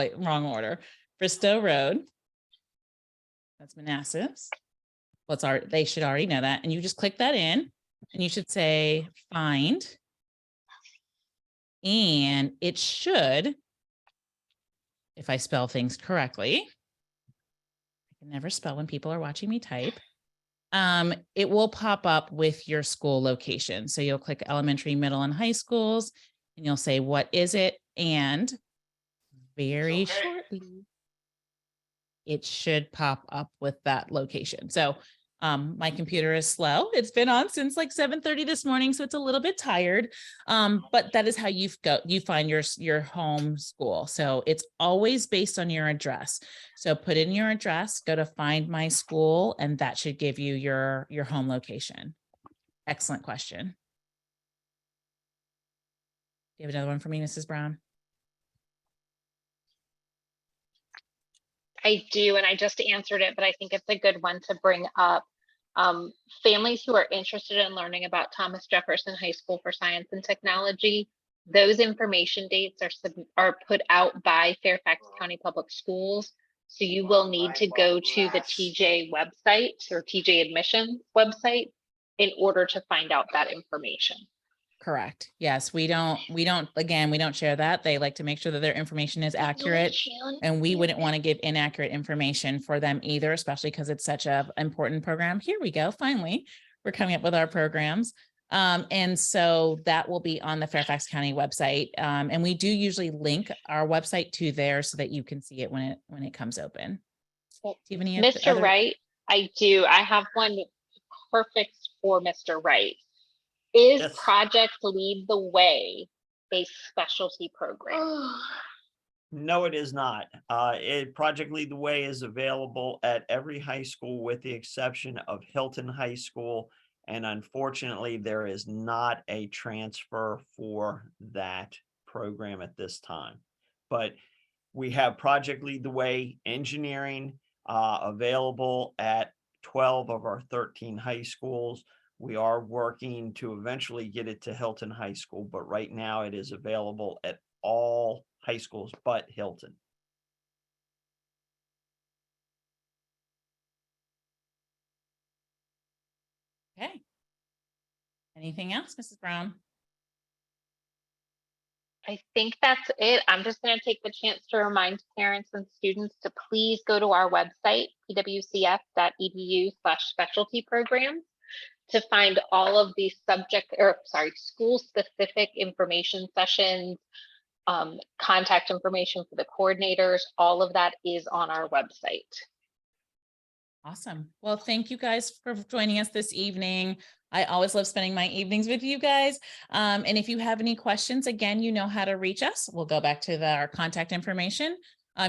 order. Bristow Road. That's Manassas. Well, they should already know that. And you just click that in and you should say find. And it should, if I spell things correctly, I can never spell when people are watching me type. It will pop up with your school location. So you'll click elementary, middle, and high schools, and you'll say, what is it? And very shortly, it should pop up with that location. So my computer is slow. It's been on since like 7:30 this morning, so it's a little bit tired. But that is how you find your home school. So it's always based on your address. So put in your address, go to Find My School, and that should give you your home location. Excellent question. Do you have another one for me, Mrs. Brown? I do, and I just answered it, but I think it's a good one to bring up. Families who are interested in learning about Thomas Jefferson High School for Science and Technology, those information dates are put out by Fairfax County Public Schools. So you will need to go to the TJ website or TJ admissions website in order to find out that information. Correct. Yes, we don't share that. They like to make sure that their information is accurate, and we wouldn't want to give inaccurate information for them either, especially because it's such an important program. Here we go. Finally, we're coming up with our programs. And so that will be on the Fairfax County website. And we do usually link our website to there so that you can see it when it comes open. Do you have any Mr. Wright, I do. I have one perfect for Mr. Wright. Is Yes. Project Lead the Way a specialty program? No, it is not. Project Lead the Way is available at every high school with the exception of Hilton High School. And unfortunately, there is not a transfer for that program at this time. But we have Project Lead the Way Engineering available at 12 of our 13 high schools. We are working to eventually get it to Hilton High School, but right now it is available at all high schools but Hilton. Okay. Anything else, Mrs. Brown? I think that's it. I'm just going to take the chance to remind parents and students to please go to our website, pwcs.edu/specialty programs, to find all of these school-specific information sessions, contact information for the coordinators. All of that is on our website. Awesome. Well, thank you guys for joining us this evening. I always love spending my evenings with you guys. And if you have any questions, again, you know how to reach us. We'll go back to our contact information.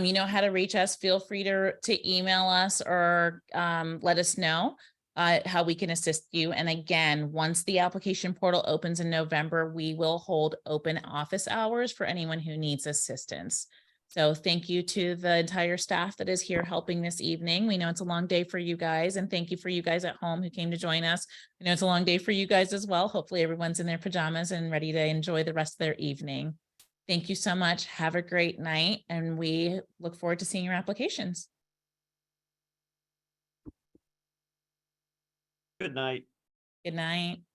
You know how to reach us. Feel free to email us or let us know how we can assist you. And again, once the application portal opens in November, we will hold open office hours for anyone who needs assistance. So thank you to the entire staff that is here helping this evening. We know it's a long day for you guys, and thank you for you guys at home who came to join us. I know it's a long day for you guys as well. Hopefully everyone's in their pajamas and ready to enjoy the rest of their evening. Thank you so much. Have a great night, and we look forward to seeing your applications. Good night. Good night.